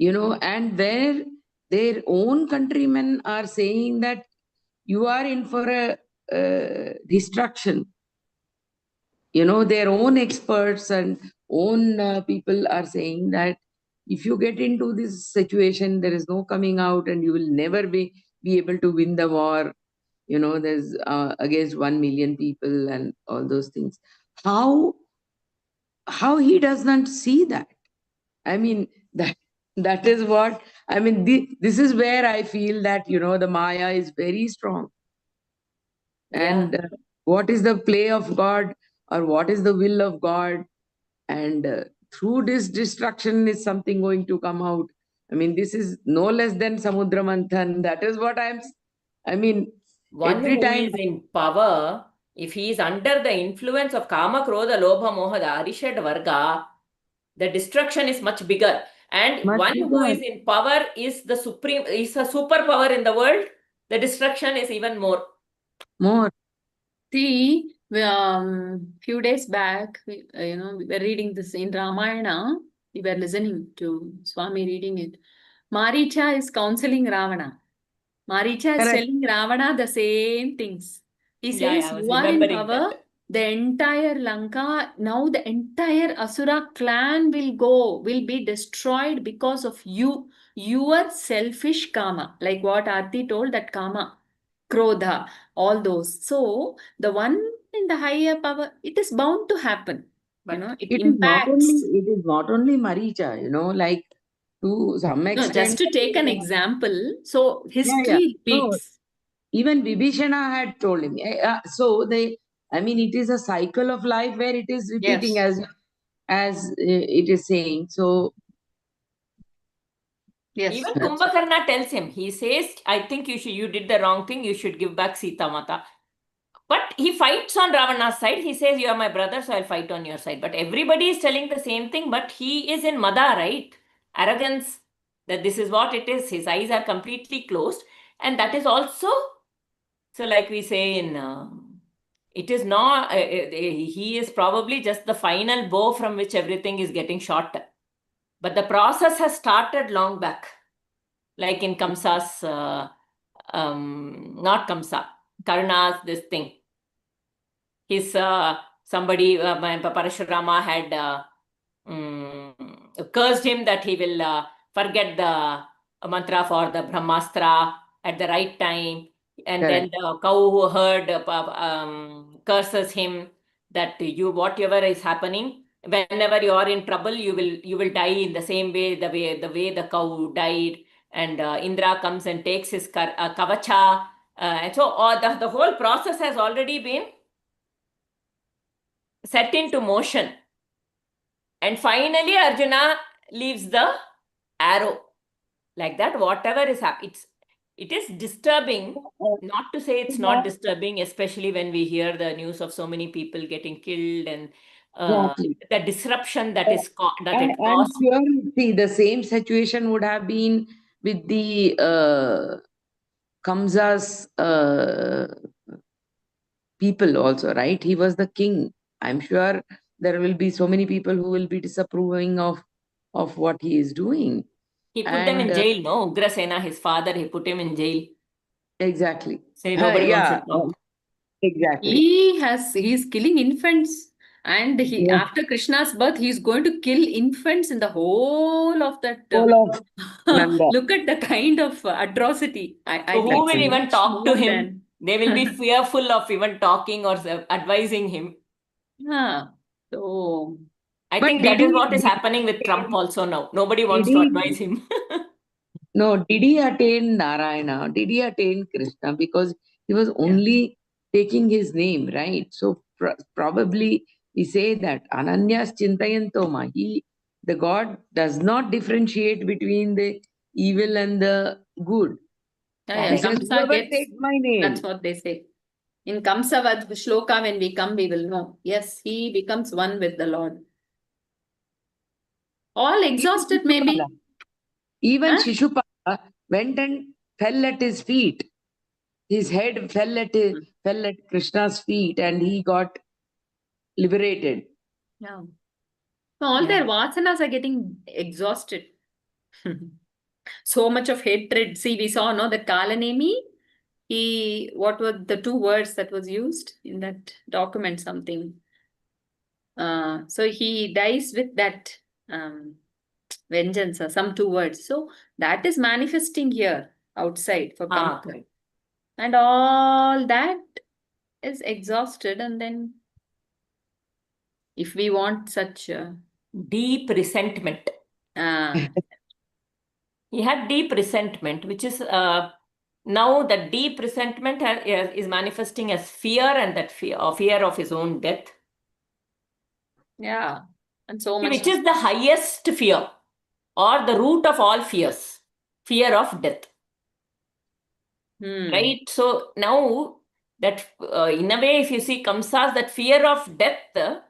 And where their own countrymen are saying that you are in for a destruction. Their own experts and own people are saying that if you get into this situation, there is no coming out and you will never be able to win the war. There's against 1 million people and all those things. How he does not see that? That is what, this is where I feel that, the Maya is very strong. And what is the play of God or what is the will of God? And through this destruction is something going to come out. This is no less than Samudra Manthan. That is what One every who time. is in power, if he is under the influence of Kama, Krodha, Lobha, Moha, the Arishad Varga, the destruction is much bigger. And who is in power is a superpower in the world. The destruction is even more. More. See, few days back, we were reading this in Ramayana. We were listening to Swami reading it. Maricha is counseling Ravana. Maricha is Correct. telling Ravana the same things. He Yeah, says, yeah, I was you are in remembering power, that. the entire Lanka, now the entire Asura clan will be destroyed because of you, your selfish karma. Like what Aarti told, that karma, krodha, all those. So the one in the higher power, it is bound to happen. But It It is impacts. not only Maricha, like to some No, just extent. to take an example, so Yeah, yeah. history No, repeats. even Vibhishana had told him. So it is a cycle of life where it is repeating Yes. as it is saying. So Yes, even that's right. Kumbhakarna tells him, he says, I think you did the wrong thing, you should give back Sita Mata. But he fights on Ravana's side. He says, you are my brother, so I'll fight on your side. But everybody is telling the same thing, but he is in Mada, right? Arrogance, that this is what it is. His eyes are completely closed. And that is also, so like we say in, it is not, he is probably just the final bow from which everything is getting shot. But the process has started long back. Like in Kamsa's, not Kamsa, Karna's, this thing. His somebody, my Parashurama had cursed him that he will forget the mantra for the Brahmastra at the right time, and then correct. the cow who heard curses him that you whatever is happening, whenever you are in trouble, you will die in the same way the way the cow died, and Indra comes and takes his kavacha, and so the whole process has already been set into motion. And finally, Arjuna leaves the arrow. Like that, whatever is happening, it is disturbing. Not to say it's not disturbing, especially when we hear the news of so many people getting killed and Exactly. the disruption that is that And it I'm caused. sure, see, the same situation would have been with the Kamsa's people also, right? He was the king. I'm sure there will be so many people who will be disapproving of what he is doing. He put them And in jail, no? Ugrasena, his father, he put him in jail. exactly. Say nobody wants to Yeah, talk. exactly. He's killing infants. And he Yes, after Krishna's birth, he's going to kill infants in the whole of that. whole of Nanda. Look at the kind of atrocity. I So think who it's will Exactly. even much talk to more him? than. They will be fearful of even talking or advising him. Yeah. So, I But think that is what is happening with Trump also now. Nobody did wants to he advise him. no, did he attain Narayana? Did he attain Krishna? Because he was yeah. only taking his name, right? So probably we say that Ananyas Chintayantoma. The God does not differentiate between the evil and the good. Yeah, He yeah. says, Correct. Kamsa whoever gets, takes my that's name. what they say. In Kamsavad Shloka, when we come, we will know. Yes, he becomes one with the Lord. All Even exhausted, Shishupala. maybe. Even Huh? Shishupala went and fell at his feet. His head fell at Krishna's feet and he got liberated. Yeah. So all Yeah. their vasanas are getting exhausted. So much of hatred. See, we saw, no, that Kalanemi, what were the two words that was used in that document, something. So he dies with that vengeance or some two words. So that is manifesting here outside for Kamsa. Correct. And all that is exhausted. And then if we want such, Deep resentment. uh, He had deep resentment, which is now that deep resentment is manifesting as fear, and that fear of his own death, yeah, and so much. which is the highest fear or the root of all fears, fear of death. Hmm. Right? So now that in a way, if you see Kamsa's, that fear of death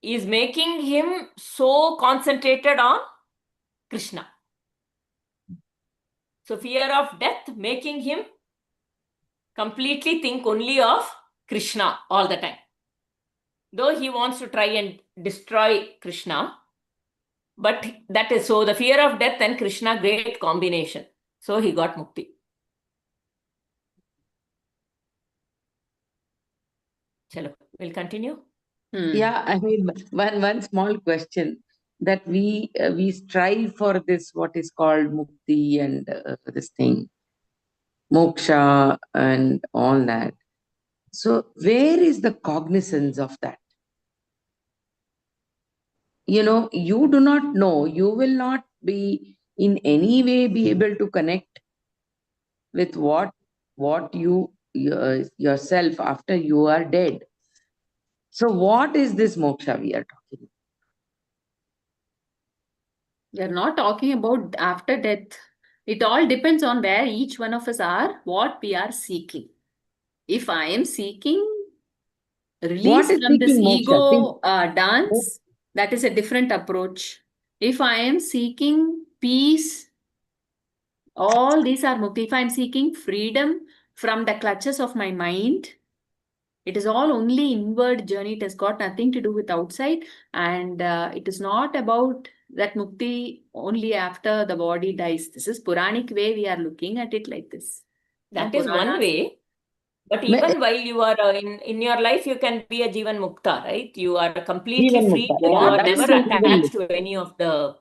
is making him so concentrated on Krishna. So fear of death making him completely think only of Krishna all the time. Though he wants to try and destroy Krishna, but that is so the fear of death and Krishna, great combination. So he got mukti. Chalo, we'll continue. Yeah, I mean, one small question that we strive for this, what is called mukti and this thing, moksha and all that. So where is the cognizance of that? You do not know. You will not be in any way be able to connect with what you yourself after you are dead. So what is this moksha we are talking? We are not talking about after death. It all depends on where each one of us are, what we are seeking. If I am seeking What release is from this seeking moksha? ego dance, that is a different approach. If I am seeking peace, all these are mukti. If I am seeking freedom from the clutches of my mind, it is all only inward journey. It has got nothing to do with outside, and it is not about that mukti only after the body dies. This is Puranic way we are looking at it like this. That No, is one Puranas. way. But Me- even while you are in your life, you can be a Jivan Mukta, right? You are completely Jivan free. mukta. You Yeah, are that never is a Jivan attached mukta. to any of the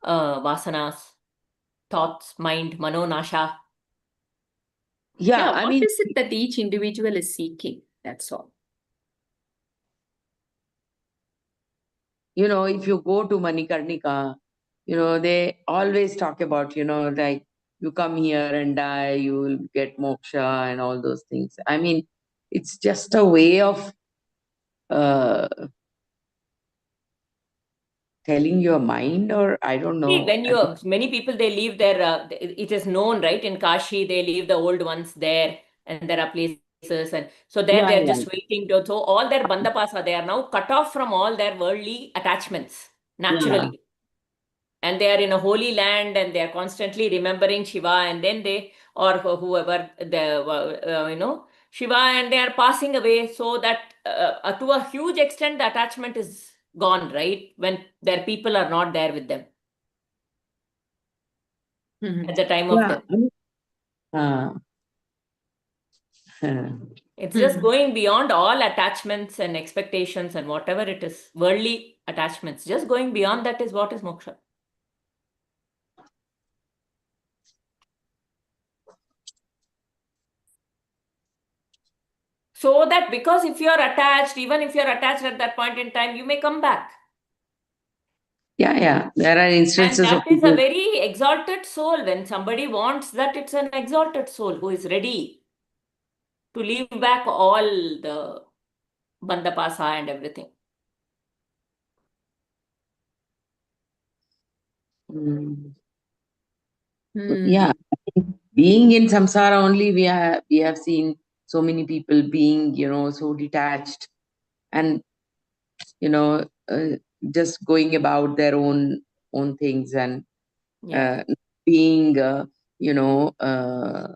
vasanas, thoughts, mind, mano, nasha. Yeah, Yeah, I what mean, is it that each individual is seeking? That's all. if you go to Manikarnika, they always talk about, like you come here and die, you will get moksha and all those things. I mean, it's just a way of uh, telling your mind, or I don't See, know. when you many people they leave their it is known, right? In Kashi, they leave the old ones there, and there are places, and so there Yeah, they're yeah, just waiting to. So all their bandapasa, they are now cut off from all their worldly attachments yeah, naturally. And they are in a holy land and they are constantly remembering Shiva, and then they or whoever Shiva, and they are passing away, so that to a huge extent the attachment is gone, right, when their people are not there with them Mhm. at the time of yeah. death. Uh, It's just Mhm. going beyond all attachments and expectations and whatever it is, worldly attachments, just going beyond that is what is moksha. So that because if you are attached, even if you are attached at that point in time, you may come back. yeah. There are And instances of that is a people. very exalted soul. When somebody wants that, it's an exalted soul who is ready to leave back all the bandapasa and everything. Mm, yeah, Hmm. being in samsara only, we have seen so many people being, so detached and you know uh, just going about their own things and Yeah. being you know uh,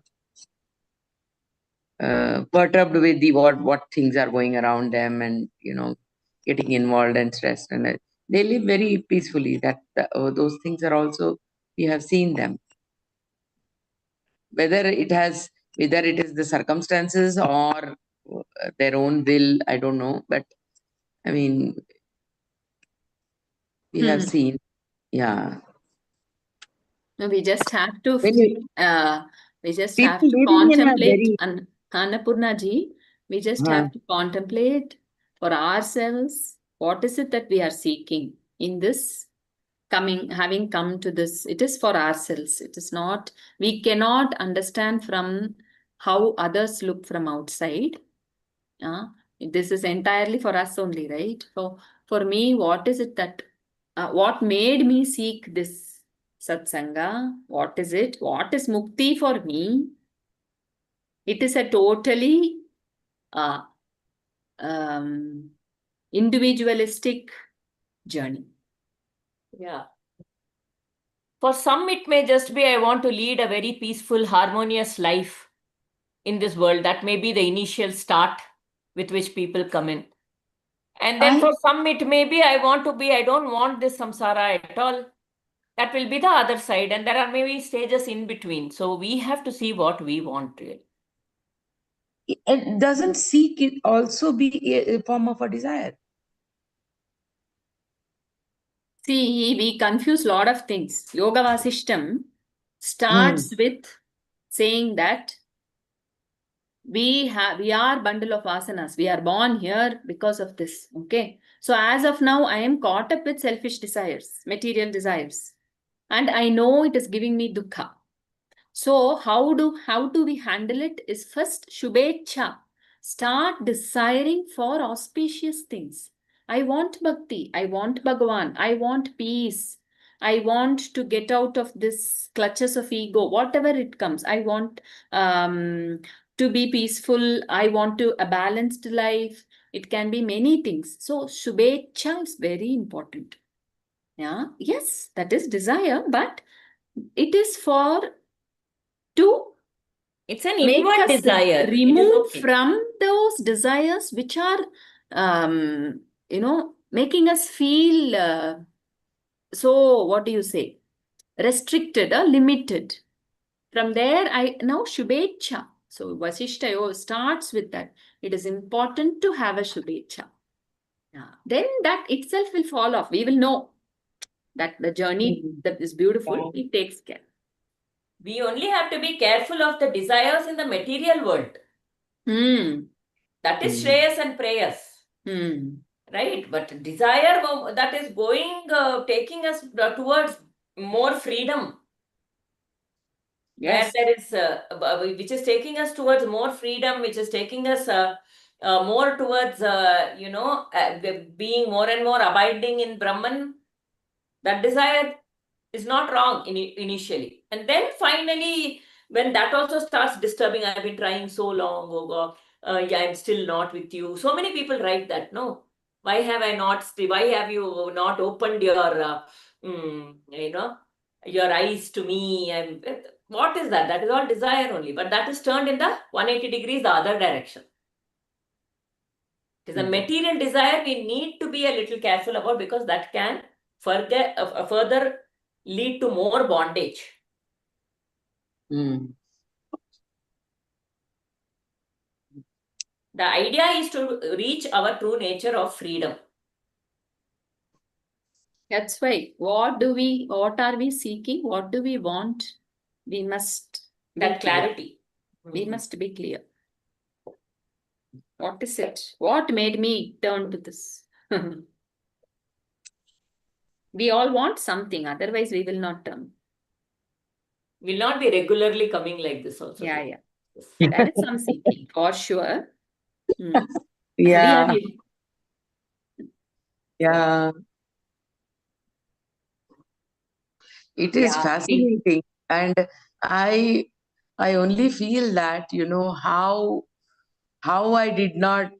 perturbed with the what things are going around them, and getting involved and stressed, and they live very peacefully. Those things are also, we have seen them, whether it is the circumstances or their own will, I don't know, but I mean, we have Mhm. seen. Yeah. No, we just have to When uh, we just have people to living in a contemplate, very and Annapurna ji, we just uh, have to contemplate for ourselves what is it that we are seeking in this having come to this. It is for ourselves. It is not, we cannot understand from how others look from outside. Uh, this is entirely for us only, right? For me, what is it that what made me seek this satsanga? What is it? What is mukti for me? It is a totally uh, um, individualistic journey. Yeah. For some, it may just be I want to lead a very peaceful, harmonious life. in this world. That may be the initial start with which people come in. And then for some, it may be, I don't want this samsara at all. That will be the other side. And there are maybe stages in between. So we have to see what we want really. It doesn't seek it also be a form of a desire? See, we confuse a lot of things. Yoga Vasishtam starts with saying that we are bundle of asanas. We are born here because of this. Okay. So as of now, I am caught up with selfish desires, material desires. And I know it is giving me dukkha. So how do we handle it is first Shubhecha. Start desiring for auspicious things. I want bhakti. I want Bhagavan. I want peace. I want to get out of this clutches of ego, whatever it comes. I want to be peaceful. I want to a balanced life. It can be many things. So Shubhecha is very important. Yeah, yes, that is desire, but it is to It's an make inward us desire. It is remove okay. from those desires which are, making us feel so, what do you say, restricted or limited. From there, now Shubhecha. So Vasishta starts with that. It is important to have a Shubhecha. Yeah. Then that itself will fall off. We will know that the journey that is beautiful, it takes care. We only have to be careful of the desires in the material world. That is Shreyas and prayers. Right? But desire that is taking us towards more freedom. Yes. Where there is, which is taking us towards more freedom, which is taking us more towards, being more and more abiding in Brahman. That desire is not wrong initially. And then finally, when that also starts disturbing, I've been trying so long, oh God, I'm still not with you. So many people write that, no? Why have you not opened your, your eyes to me? And what is that? That is all desire only. But that is turned in the 180 degrees the other direction. It is a material desire we need to be a little careful about, because that can further lead to more bondage. The idea is to reach our true nature of freedom. That's why. What are we seeking? What do we want? We must that clarity. We must be clear. What is it? What made me turn to this? We all want something, otherwise we will not turn. Will not be regularly coming like this also. Yeah. There is some seeking, for sure. Yeah. It is fascinating. And I only feel that, how I did not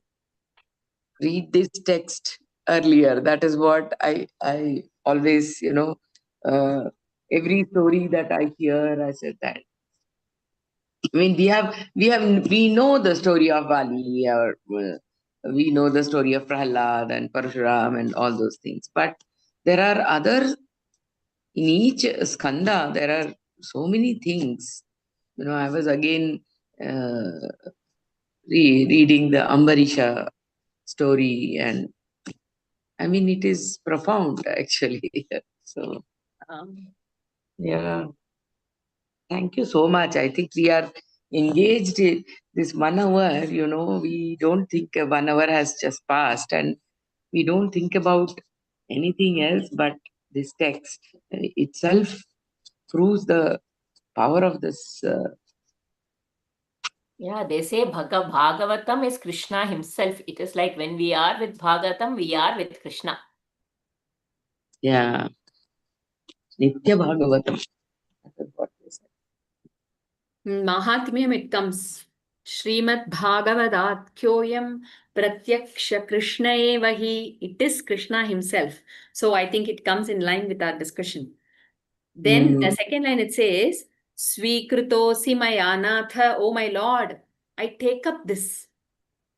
read this text earlier. That is what I always, every story that I hear, I said that. I mean, we know the story of Bali, or we know the story of Prahlad and Parshuram and all those things. But there are other, in each skanda, there are so many things. I was again reading the Ambarisha story, and I mean, it is profound actually. So, yeah. Thank you so much. I think we are engaged in this 1 hour, we don't think 1 hour has just passed, and we don't think about anything else but this text itself proves the power of this. Yeah, they say Bhagavatam is Krishna himself. It is like when we are with Bhagavatam, we are with Krishna. Yeah. Nitya Bhagavatam. That is what they say. Mahatmyam, it comes. Srimad Bhagavadakyoyam Pratyaksha Krishna evahi. It is Krishna himself. So I think it comes in line with our discussion. Then the second line it says, Svikrutosi Mayanatha, oh my Lord, I take up this.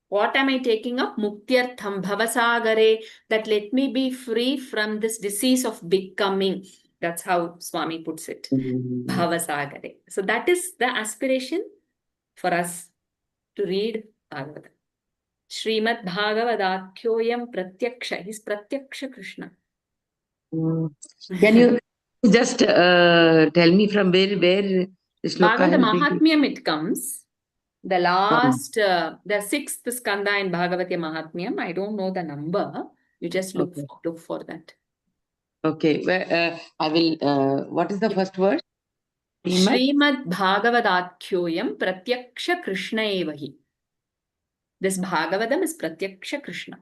What am I taking up? Muktyartham bhavasagare, that let me be free from this disease of becoming. That's how Swami puts it. Bhavasagare. So that is the aspiration for us to read Bhagavatam. Srimad Bhagavadakhyoyam Pratyaksha. He's Pratyaksha Krishna. Can you just tell me from where the shloka Bhagavata has been Mahatmyam it comes. The last, the sixth skanda in Bhagavata Mahatmyam. I don't know the number. You just look for that. Okay. I will. What is the first word? Srimad Bhagavadakhyoyam Pratyaksha Krishna evahi. This Bhagavatam is Pratyaksha Krishna.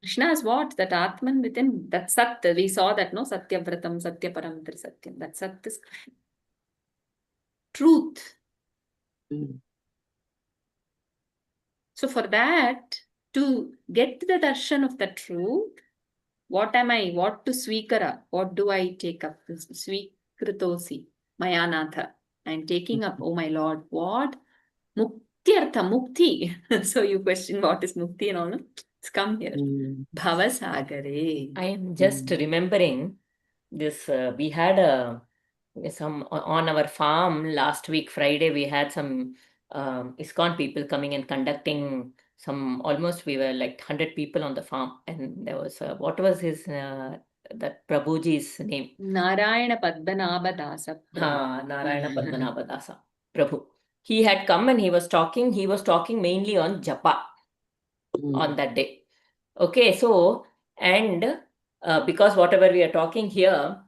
Krishna is what? That Atman within, that Sat. We saw that, no? Satyavratam, Satyaparam, Trisatyam. That Sat is Krishna. Truth. So for that, to get the darshan of the truth, what am I? What to svikara? What do I take up? Svikritosi, Mayanatha. I am taking up, oh my Lord, what? Muktyartha, mukti. So you question what is mukti and all, no? It's come here. Bhavasagare. I am just remembering this. We had some on our farm last week, Friday, we had some ISKCON people coming and conducting some, almost we were like 100 people on the farm. And there was, what was his, that Prabhuji's name? Narayana Padmanabha Dasa. Narayana Padmanabha Dasa, Prabhu. He had come and he was talking mainly on japa on that day. Okay, so, and because whatever we are talking here,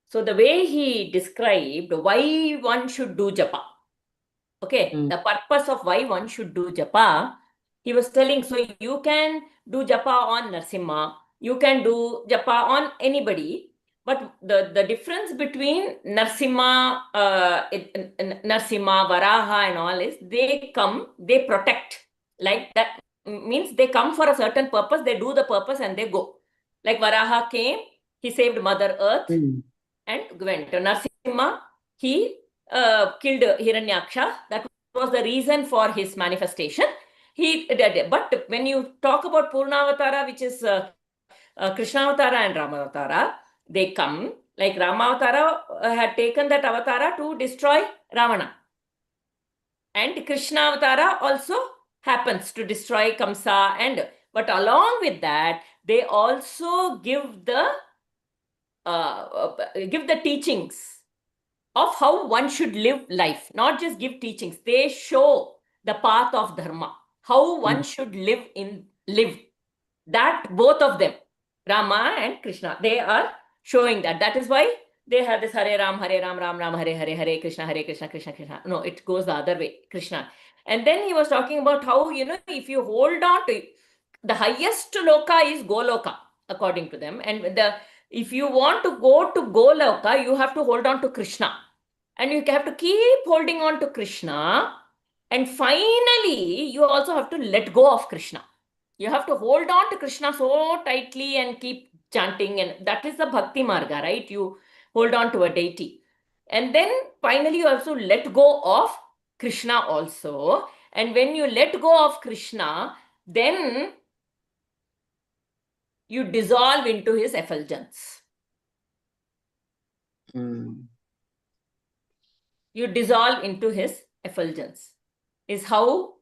so the way he described why one should do japa, okay, the purpose of why one should do japa, he was telling, so you can do japa on Narsimha, you can do japa on anybody, but the difference between Narsimha, Narsimha, Varaha and all is, they come, they protect, like that means they come for a certain purpose, they do the purpose and they go. Like Varaha came, he saved Mother Earth and went. Narsimha, he killed Hiranyaksha. That was the reason for his manifestation. He did. But when you talk about Purnavatara, which is Krishnavatara and Ramavatara, they come, like Ramavatara had taken that avatara to destroy Ravana. And Krishnavatara also happens to destroy Kamsa. But along with that, they also give the teachings of how one should live life, not just give teachings. They show the path of dharma, how one should live. That both of them, Rama and Krishna, they are showing that. That is why they have this Hare Ram, Ram Ram, Hare Hare, Hare Krishna, Krishna Krishna. No, it goes the other way, Krishna. And then he was talking about how, if you hold on to the highest loka is Goloka, according to them. And if you want to go to Goloka, you have to hold on to Krishna. And you have to keep holding on to Krishna. And finally, you also have to let go of Krishna. You have to hold on to Krishna so tightly and keep chanting. And that is the Bhakti Marga, right? You hold on to a deity. And then finally, you also let go of Krishna also. And when you let go of Krishna, then you dissolve into his effulgence. You dissolve into his effulgence is how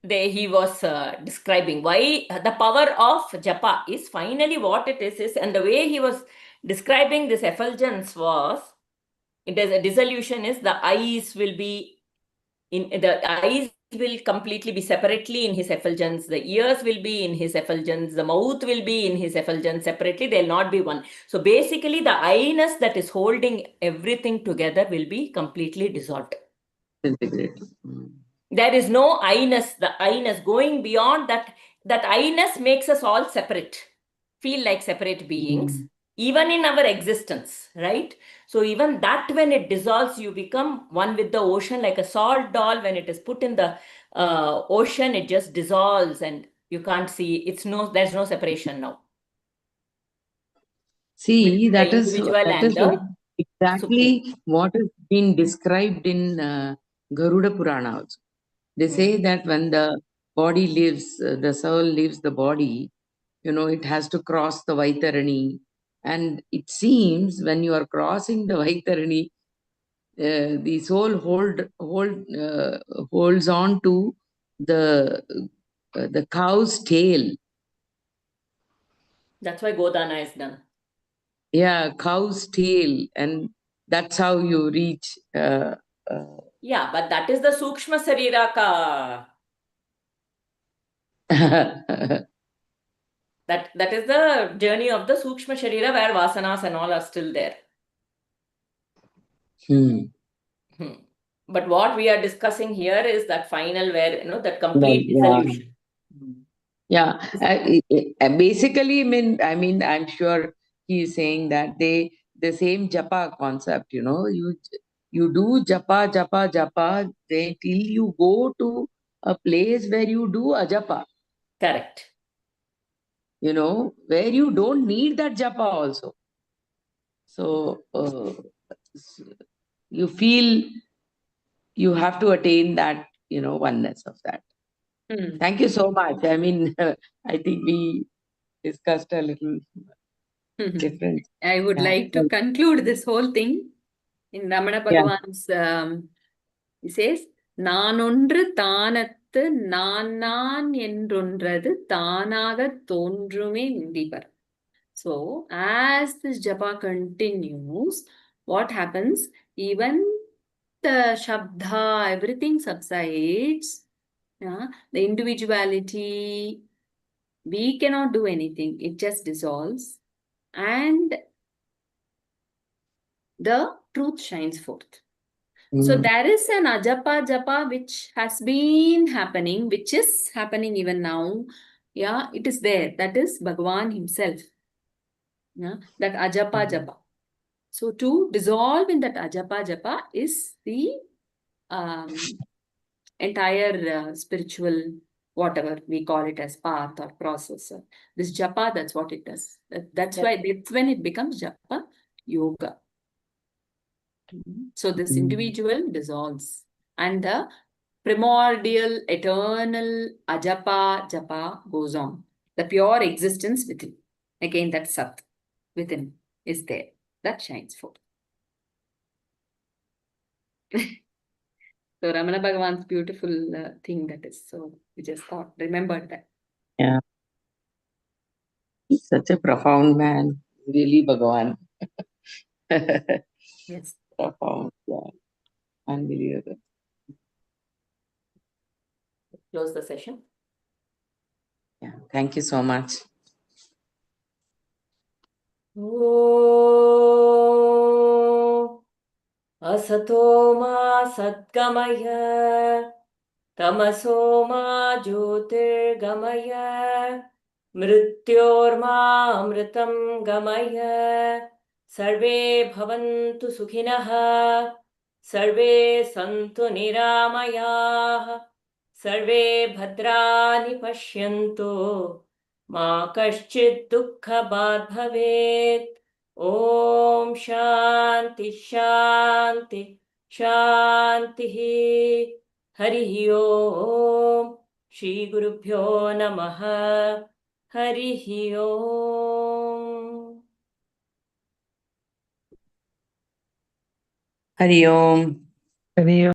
he was describing why the power of japa is finally what it is. And the way he was describing this effulgence was, it is a dissolution is the eyes will be will completely be separately in his effulgence, the ears will be in his effulgence, the mouth will be in his effulgence separately, they'll not be one. So basically the I-ness that is holding everything together will be completely dissolved. There is no I-ness. The I-ness going beyond that I-ness makes us all separate, feel like separate beings, even in our existence, right? So even that, when it dissolves, you become one with the ocean, like a salt doll. When it is put in the ocean, it just dissolves and you can't see. There's no separation now. See, that is individual and the exactly what is being described in Garuda Purana also. They say that when the body leaves, the soul leaves the body, it has to cross the Vaitarani. And it seems when you are crossing the Vaitarani, the soul holds on to the cow's tail. That's why Godana is done. Yeah, cow's tail, and that's how you reach. Yeah, but that is the Sukshma Sarira ka. That is the journey of the Sukshma Sharira where Vasanas and all are still there. But what we are discussing here is that final where, that complete dissolution. Yeah, basically, I'm sure he's saying that the same japa concept, you do japa, japa, japa, till you go to a place where you do ajapa. Correct. Where you don't need that japa also. So you feel you have to attain that, oneness of that. Thank you so much. I think we discussed a little different. I would like to conclude this whole thing in Ramana Bhagavan's, he says, நானொன்று தானத்து நான் என்றொன்றது தானாக தோன்றுமே உண்டிபர். So, as this japa continues, what happens? Even the shabda, everything subsides. Yeah? The individuality, we cannot do anything. It just dissolves. And the truth shines forth. So there is an ajapa japa which has been happening, which is happening even now. Yeah, it is there. That is Bhagavan himself. Yeah, that ajapa japa. So to dissolve in that ajapa japa is the entire spiritual, whatever we call it as path or process. This japa, that's what it does. That's why it's when it becomes japa yoga. So this individual dissolves and the primordial, eternal ajapa japa goes on. The pure existence within. Again, that sat within is there. That shines forth. So Ramana Bhagavan's beautiful thing that is. So we just thought, remembered that. Yeah. He's such a profound man. Really, Bhagavan. Yes. Profound. Yeah. Unbelievable. Close the session. Yeah. Thank you so much. Asato ma satgamaya tamaso ma jyotirgamaya mrityorma amritam gamaya sarve bhavantu sukhinah sarve santu niramayah sarve bhadrani pashyantu ma kaschid dukkhabad bhavet. Om Shanti Shanti Shanti Hari Om Shri Gurubhyo Namaha Hari Om. Hari Om. Hari Om.